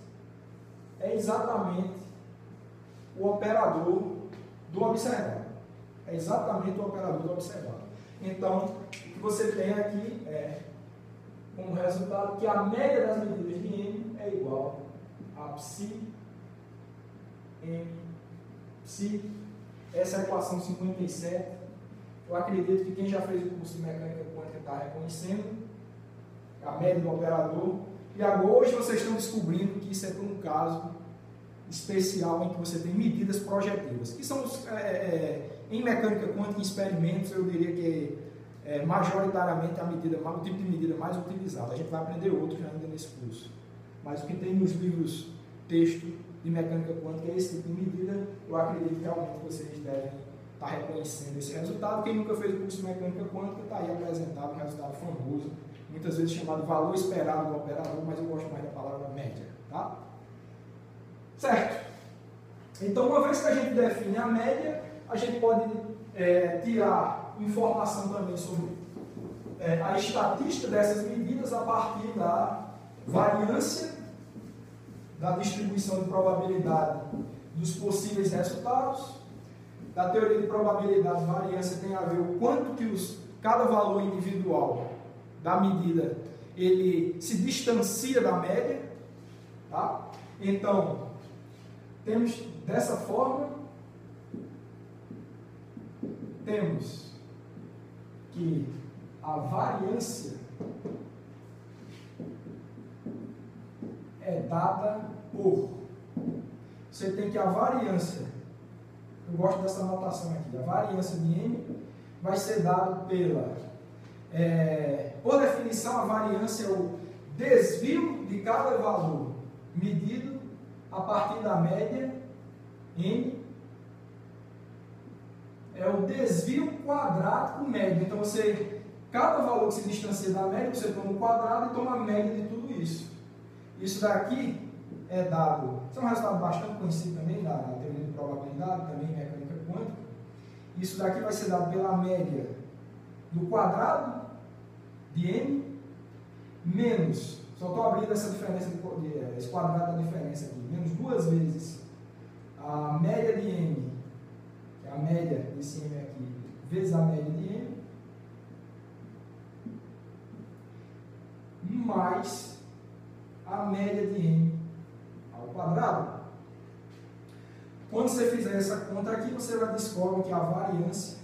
é exatamente o operador do observado. É exatamente o operador do observado. Então, o que você tem aqui é como resultado que a média das medidas de M é igual a psi M psi. Essa é a equação 57. Eu acredito que quem já fez o curso de mecânica quântica está reconhecendo a média do operador. E agora, hoje vocês estão descobrindo que isso é por um caso especial em que você tem medidas projetivas, que são em mecânica quântica, em experimentos, eu diria que majoritariamente o tipo de medida mais utilizada. A gente vai aprender outros ainda nesse curso. Mas o que tem nos livros texto de mecânica quântica é esse tipo de medida. Eu acredito que realmente vocês devem estar reconhecendo esse resultado. Quem nunca fez o curso de mecânica quântica está aí apresentado um resultado famoso, muitas vezes chamado valor esperado do operador, mas eu gosto mais da palavra média, tá? Certo? Então, uma vez que a gente define a média, a gente pode tirar informação também sobre a estatística dessas medidas a partir da variância da distribuição de probabilidade dos possíveis resultados. Da teoria de probabilidade, variância tem a ver o quanto que cada valor individual da medida ele se distancia da média, tá? Então, temos dessa forma, temos que a variância é dada por. Você tem que a variância, eu gosto dessa notação aqui, a variância de M vai ser dada pela, por definição, a variância é o desvio de cada valor medido a partir da média M, é o desvio quadrático médio. Então, cada valor que se distancia da média, você toma o quadrado e toma a média de tudo isso. Isso daqui é dado, isso é um resultado bastante conhecido também da teoria de probabilidade, também em mecânica quântica. Isso daqui vai ser dado pela média do quadrado de M menos, só estou abrindo essa diferença, esse quadrado da diferença aqui, menos 2 vezes a média de M, que é a média desse M aqui, vezes a média de M, mais a média de M ao quadrado. Quando você fizer essa conta aqui, você vai descobrir que a variância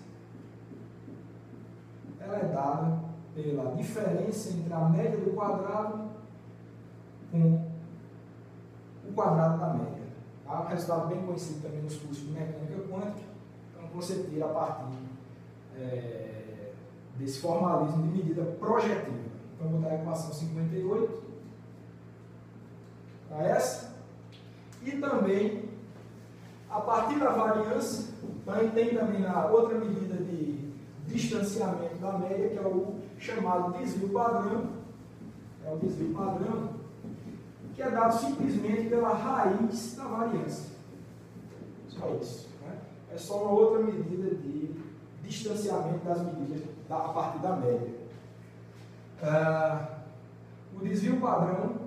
ela é dada pela diferença entre a média do quadrado com o quadrado da média. Tá? Um resultado bem conhecido também nos cursos de mecânica quântica. Então, você tira a partir desse formalismo de medida projetiva. Então, vou dar a equação 58 para essa. E também, a partir da variância, tem também a outra medida de distanciamento da média, que é o chamado desvio padrão. É o desvio padrão, que é dado simplesmente pela raiz da variância. Só isso. Né? É só uma outra medida de distanciamento das medidas a partir da média. O desvio padrão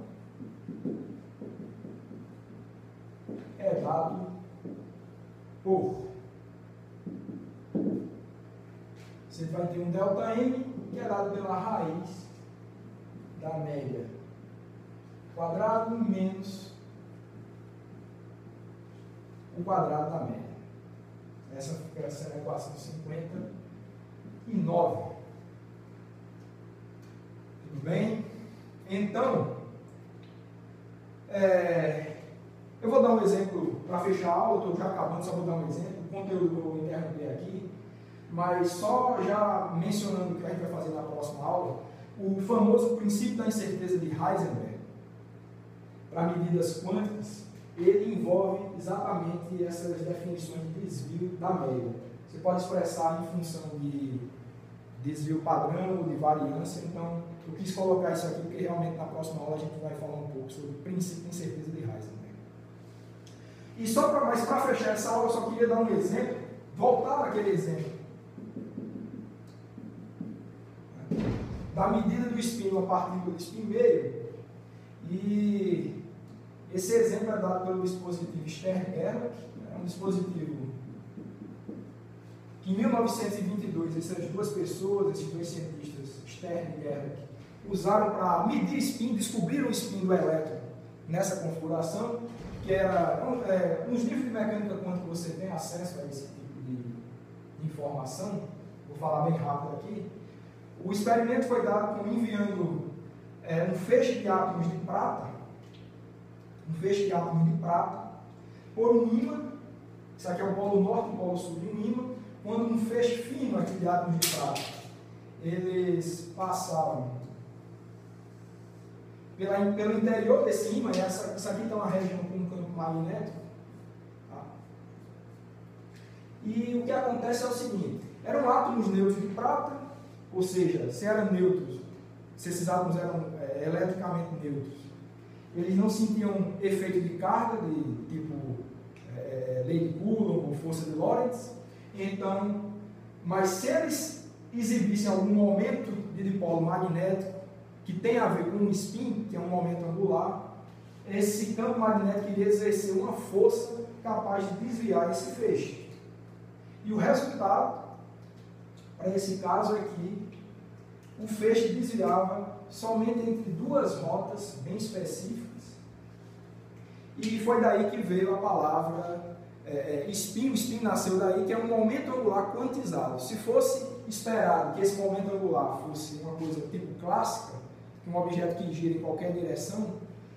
é dado por você vai ter um ΔM, que é dado pela raiz da média quadrado menos o quadrado da média. Essa é a equação 59. Tudo bem? Então, eu vou dar um exemplo para fechar a aula, estou já acabando, só vou dar um exemplo. O conteúdo eu vou interromper aqui, mas só já mencionando o que a gente vai fazer na próxima aula, o famoso princípio da incerteza de Heisenberg, para medidas quânticas, ele envolve exatamente essas definições de desvio da média. Você pode expressar em função de desvio padrão ou de variância. Então, eu quis colocar isso aqui porque realmente na próxima aula a gente vai falar um pouco sobre o princípio de incerteza de Heisenberg. E só para fechar essa aula, eu só queria dar um exemplo, voltar naquele exemplo da medida do spin de uma partícula de spin meio. E esse exemplo é dado pelo dispositivo Stern-Gerlach, é um dispositivo que em 1922 essas duas pessoas, esses dois cientistas, Stern e Gerlach, usaram para medir spin, descobriram o spin do elétron nessa configuração, que era nos livros de mecânica quântica você tem acesso a esse tipo de informação. Vou falar bem rápido aqui. O experimento foi dado com enviando um feixe de átomos de prata, por um ímã. Isso aqui é o polo norte e o polo sul de um ímã. Quando um feixe fino aqui de átomos de prata, eles passaram pelo interior desse ímã, e essa aqui está uma região com um campo magnético. Tá? E o que acontece é o seguinte: eram átomos neutros de prata, ou seja, se eram neutros, se esses átomos eram eletricamente neutros, eles não sentiam efeito de carga, de tipo lei de Coulomb ou força de Lorentz. Então, mas se eles exibissem algum aumento de dipolo magnético que tem a ver com um spin, que é um momento angular, esse campo magnético iria exercer uma força capaz de desviar esse feixe. E o resultado, para esse caso aqui, o feixe desviava somente entre duas rotas bem específicas. E foi daí que veio a palavra spin. O spin nasceu daí, que é um momento angular quantizado. Se fosse esperado que esse momento angular fosse uma coisa tipo clássica, um objeto que gira em qualquer direção,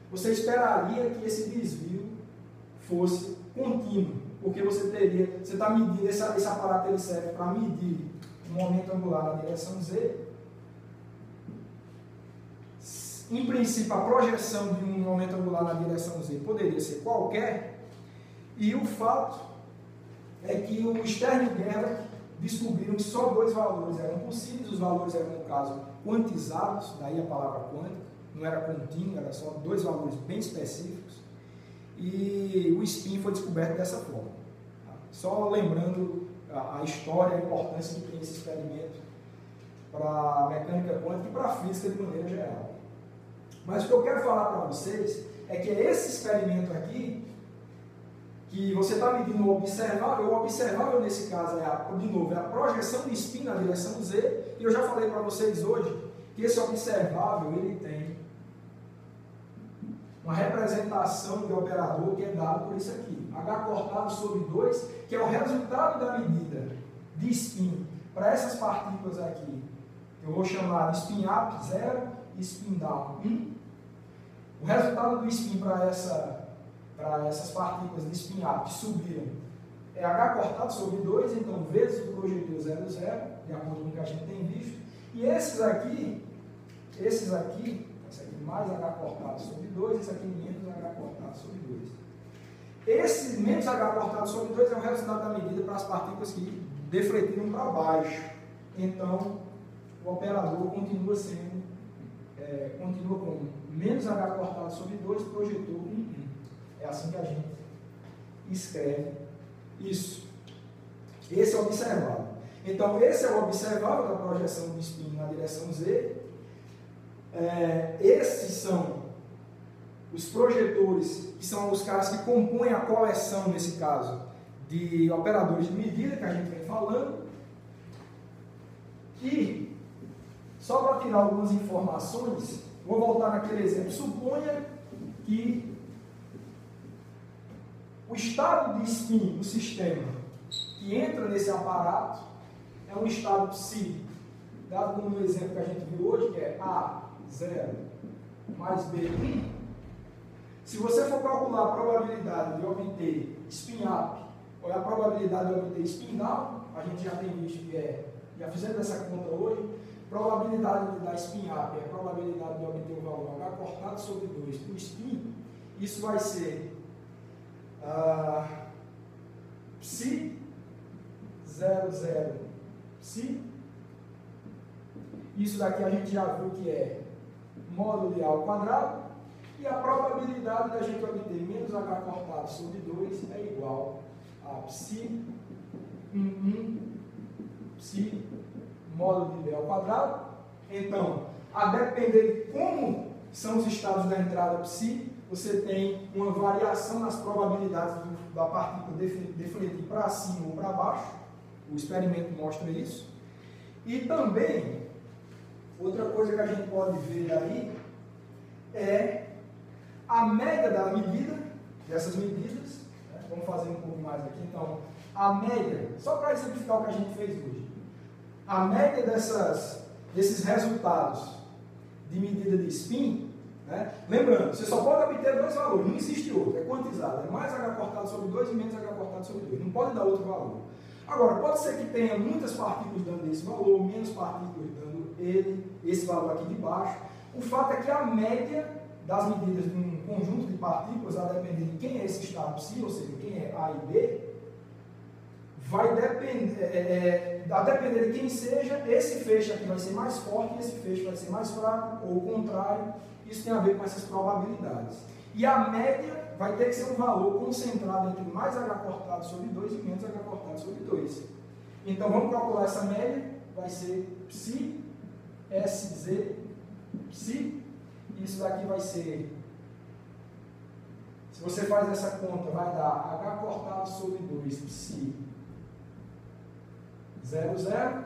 você esperaria que esse desvio fosse contínuo, porque você está medindo, esse aparato ele serve para medir um momento angular na direção Z. Em princípio, a projeção de um momento angular na direção Z poderia ser qualquer, e o fato é que o Stern e Gerlach descobriram que só dois valores eram possíveis. Os valores eram, no caso, quantizados, daí a palavra quântica, não era contínuo, era só dois valores bem específicos, e o spin foi descoberto dessa forma. Tá? Só lembrando a história, a importância que tem esse experimento para a mecânica quântica e para a física de maneira geral. Mas o que eu quero falar para vocês é que é esse experimento aqui que você está medindo o observável nesse caso de novo, é a projeção de spin na direção Z, e eu já falei para vocês hoje que esse observável ele tem uma representação de operador que é dado por isso aqui, H cortado sobre 2, que é o resultado da medida de spin para essas partículas aqui, eu vou chamar de spin up 0 e spin down 1. O resultado do spin para essas partículas de spin up que subiram é H cortado sobre 2, então vezes o projetil 0, 0, de acordo com o que a gente tem visto. E esse aqui mais H cortado sobre 2, esse aqui menos H cortado sobre 2. Esse menos H cortado sobre 2 é o resultado da medida para as partículas que defletiram para baixo. Então, o operador continua com menos H cortado sobre 2, projetou 1. É assim que a gente escreve isso. Esse é o observável. Então, esse é o observável da projeção do spin na direção Z. Esses são os projetores, que são os caras que compõem a coleção, nesse caso, de operadores de medida que a gente vem falando. E, só para tirar algumas informações, vou voltar naquele exemplo. Suponha que o estado de spin do sistema que entra nesse aparato é um estado psi, dado como no exemplo que a gente viu hoje, que é A0 mais B1. Se você for calcular a probabilidade de obter spin up ou a probabilidade de obter spin down, a gente já tem visto que já fizemos essa conta hoje, probabilidade de dar spin up é a probabilidade de obter o valor H cortado sobre 2 por spin, isso vai ser psi 00 psi. Isso daqui a gente já viu que é módulo de A ao quadrado, e a probabilidade da gente obter menos H cortado sobre 2 é igual a psi 1 psi módulo de B ao quadrado. Então, a depender de como são os estados da entrada psi, você tem uma variação nas probabilidades da partícula defletir para cima ou para baixo. O experimento mostra isso. E também, outra coisa que a gente pode ver aí é a média da medida, dessas medidas. Né? Vamos fazer um pouco mais aqui. Então, a média, só para exemplificar o que a gente fez hoje, a média desses resultados de medida de spin, né? Lembrando, você só pode obter dois valores, não existe outro, é quantizado, é mais H cortado sobre 2 e menos H cortado sobre 2, não pode dar outro valor. Agora, pode ser que tenha muitas partículas dando esse valor, menos partículas dando esse valor aqui de baixo. O fato é que a média das medidas de um conjunto de partículas, a depender de quem é esse estado psi, ou seja, quem é A e B, vai depender, a depender de quem seja, esse feixe aqui vai ser mais forte e esse feixe vai ser mais fraco, ou o contrário. Isso tem a ver com essas probabilidades. E a média vai ter que ser um valor concentrado entre mais H cortado sobre 2 e menos H cortado sobre 2. Então, vamos calcular essa média. Vai ser psi, SZ, psi. Isso daqui vai ser, se você faz essa conta, vai dar H cortado sobre 2, psi, 00,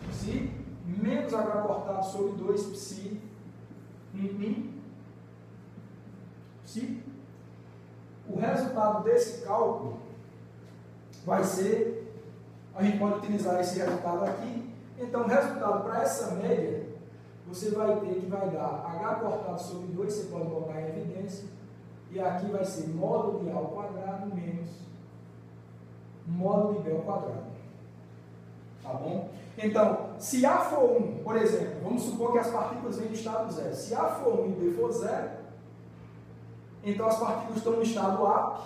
psi, menos H cortado sobre 2, psi, 1, psi. O resultado desse cálculo vai ser, a gente pode utilizar esse resultado aqui. Então, o resultado para essa média, você vai ter que vai dar H cortado sobre 2, você pode botar em evidência, e aqui vai ser módulo de A ao quadrado menos módulo de B ao quadrado. Tá bom? Então, se A for 1, por exemplo, vamos supor que as partículas vêm no estado 0. Se A for 1 e B for 0, então as partículas estão no estado up,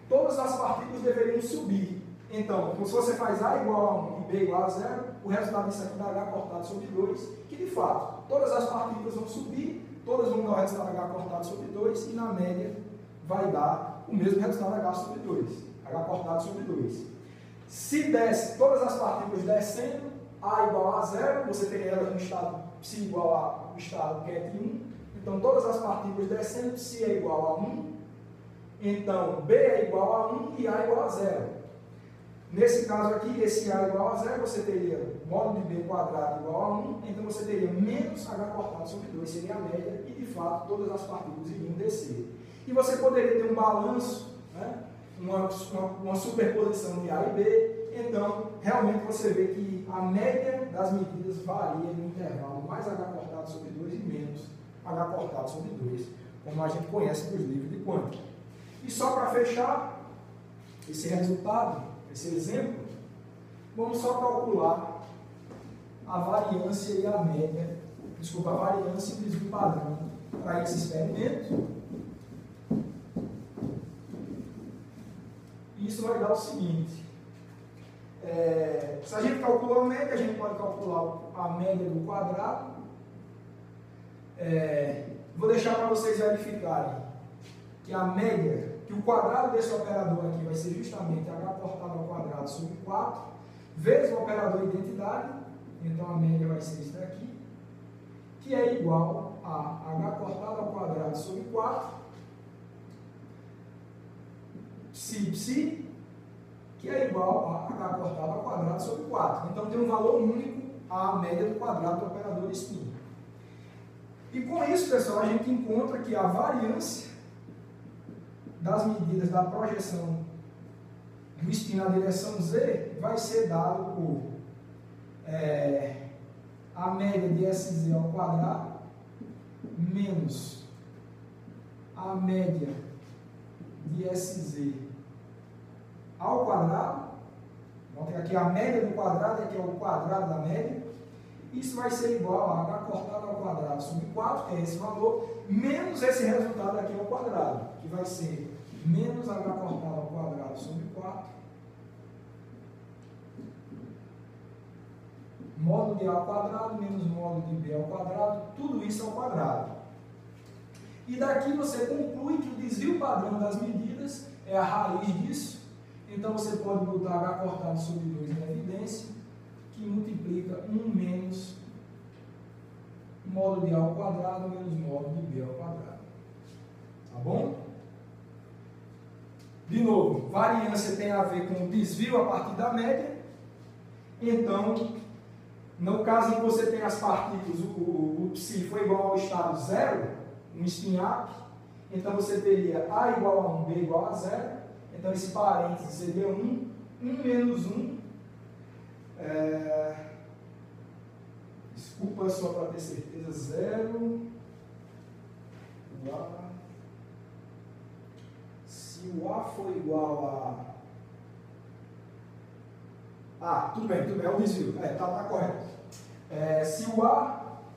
todas as partículas deveriam subir. Então, se você faz A igual a 1 e B igual a 0, o resultado disso aqui dá H cortado sobre 2, que de fato, todas as partículas vão subir, todas vão dar o resultado H cortado sobre 2, e na média vai dar o mesmo resultado H sobre 2, H cortado sobre 2. Se desce todas as partículas descendo, A igual a 0, você teria elas no estado psi igual ao estado ket 1, então todas as partículas descendo, psi é igual a 1, então B é igual a 1 e A é igual a 0. Nesse caso aqui, esse A igual a 0, você teria módulo de B quadrado igual a 1, então você teria menos H cortado sobre 2, seria a média, e de fato todas as partículas iriam descer. E você poderia ter um balanço, né? uma superposição de A e B, então realmente você vê que a média das medidas varia no intervalo mais H cortado sobre 2 e menos H cortado sobre 2, como a gente conhece dos livros de quântica. E só para fechar esse resultado, esse exemplo, vamos só calcular a variância e a média, desculpa, a variância e o desvio padrão para esse experimento. Isso vai dar o seguinte, se a gente calcular a média, a gente pode calcular a média do quadrado. Vou deixar para vocês verificarem que a média, que o quadrado desse operador aqui vai ser justamente H cortado ao quadrado sobre 4, vezes o operador identidade, então a média vai ser isso daqui, que é igual a H cortado ao quadrado sobre 4, psi, que é igual a H cortado ao quadrado sobre 4. Então tem um valor único a média do quadrado do operador de spin. E com isso, pessoal, a gente encontra que a variância das medidas da projeção do spin na direção Z vai ser dado por a média de SZ ao quadrado menos a média de SZ ao quadrado. Notem aqui a média do quadrado, aqui é o quadrado da média. Isso vai ser igual a h cortado ao quadrado sobre 4, que é esse valor, menos esse resultado aqui ao quadrado, que vai ser menos h cortado ao quadrado sobre 4, módulo de a ao quadrado menos módulo de b ao quadrado, tudo isso ao quadrado. E daqui você conclui que o desvio padrão das medidas é a raiz disso. Então você pode botar h cortado sobre 2 em evidência, que multiplica 1 menos módulo de a ao quadrado menos módulo de b ao quadrado. Tá bom? De novo, variância tem a ver com o desvio a partir da média. Então, no caso em que você tem as partículas, o psi foi igual ao estado zero, um spin-up, então você teria a igual a 1, b igual a 0. Então esse parênteses seria 1, 1 menos 1. Desculpa, só para ter certeza, 0 igual a... Se o A for igual a... tudo bem, é o desvio, tá correto.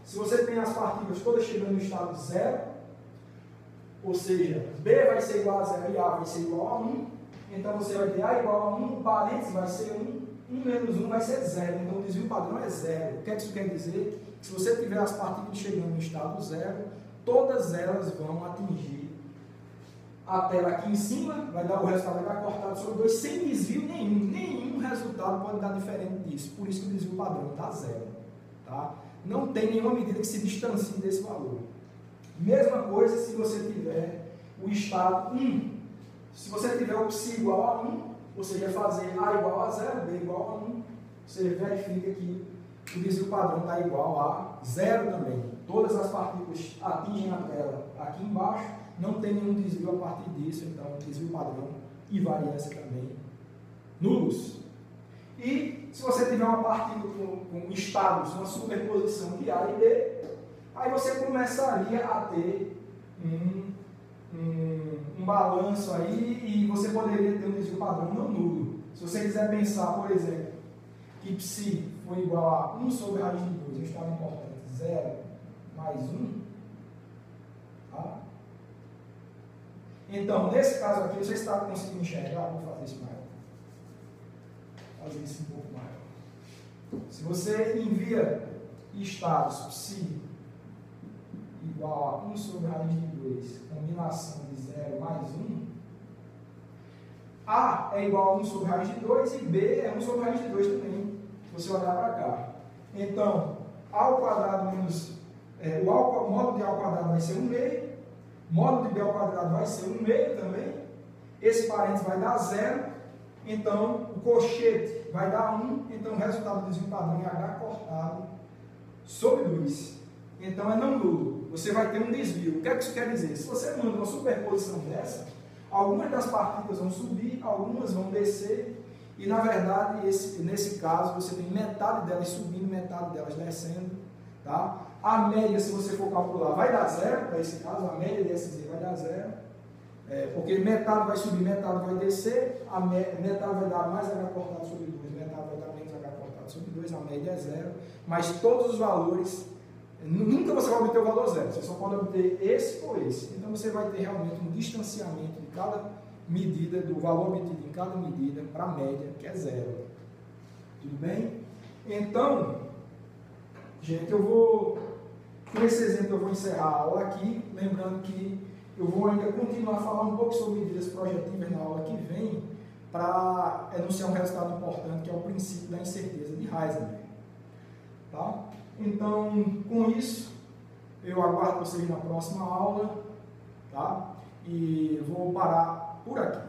Se você tem as partículas todas chegando no estado zero, ou seja, B vai ser igual a 0 e A vai ser igual a 1, então você vai ter A igual a 1, o parênteses vai ser 1, 1 menos 1 vai ser 0, então o desvio padrão é 0. O que isso quer dizer? Que se você tiver as partículas chegando no estado zero, todas elas vão atingir a tela aqui em cima, vai dar o resultado H cortado sobre 2, sem desvio nenhum. Nenhum resultado pode dar diferente disso, por isso que o desvio padrão está 0. Tá? Não tem nenhuma medida que se distancie desse valor. Mesma coisa se você tiver o estado 1. Se você tiver o psi igual a 1, você vai fazer A igual a 0, B igual a 1, você verifica que o desvio padrão está igual a 0 também. Todas as partículas atingem a tela aqui embaixo, não tem nenhum desvio a partir disso, então desvio padrão e variância também nulos. E se você tiver uma partícula com estados, uma superposição de A e B, aí você começaria a ter um balanço aí e você poderia ter um desvio padrão não nulo. Se você quiser pensar, por exemplo, que psi foi igual a 1 sobre raiz de 2, um estado importante, 0 mais 1, tá? Então, nesse caso aqui, você está conseguindo enxergar, vou fazer isso maior. Fazer isso um pouco maior. Se você envia estados psi igual a 1 sobre raiz de 2, combinação de 0 mais 1, A é igual a 1 sobre raiz de 2 e B é 1 sobre raiz de 2 também, se você olhar para cá. Então, A ao quadrado menos... o módulo de A ao quadrado vai ser 1 meio, módulo de B ao quadrado vai ser 1 meio também, esse parênteses vai dar 0, então o cochete vai dar 1, então o resultado do desvio padrão é H cortado sobre 2. Então é não nulo, você vai ter um desvio. O que é que isso quer dizer? Se você manda uma superposição dessa, algumas das partículas vão subir, algumas vão descer, e na verdade, nesse caso, você tem metade delas subindo, metade delas descendo. Tá? A média, se você for calcular, vai dar 0, para esse caso, a média de SZ vai dar 0, porque metade vai subir, metade vai descer, metade vai dar mais H cortado sobre 2, metade vai dar menos H cortado sobre 2, a média é 0, mas todos os valores, nunca você vai obter o valor 0, você só pode obter esse ou esse. Então você vai ter realmente um distanciamento de cada medida, do valor obtido em cada medida para a média, que é 0. Tudo bem? Então, gente, com esse exemplo eu vou encerrar a aula aqui, lembrando que eu vou ainda continuar a falar um pouco sobre medidas projetivas na aula que vem, para enunciar um resultado importante, que é o princípio da incerteza de Heisenberg. Tá? Então, com isso, eu aguardo vocês na próxima aula, tá? E vou parar por aqui.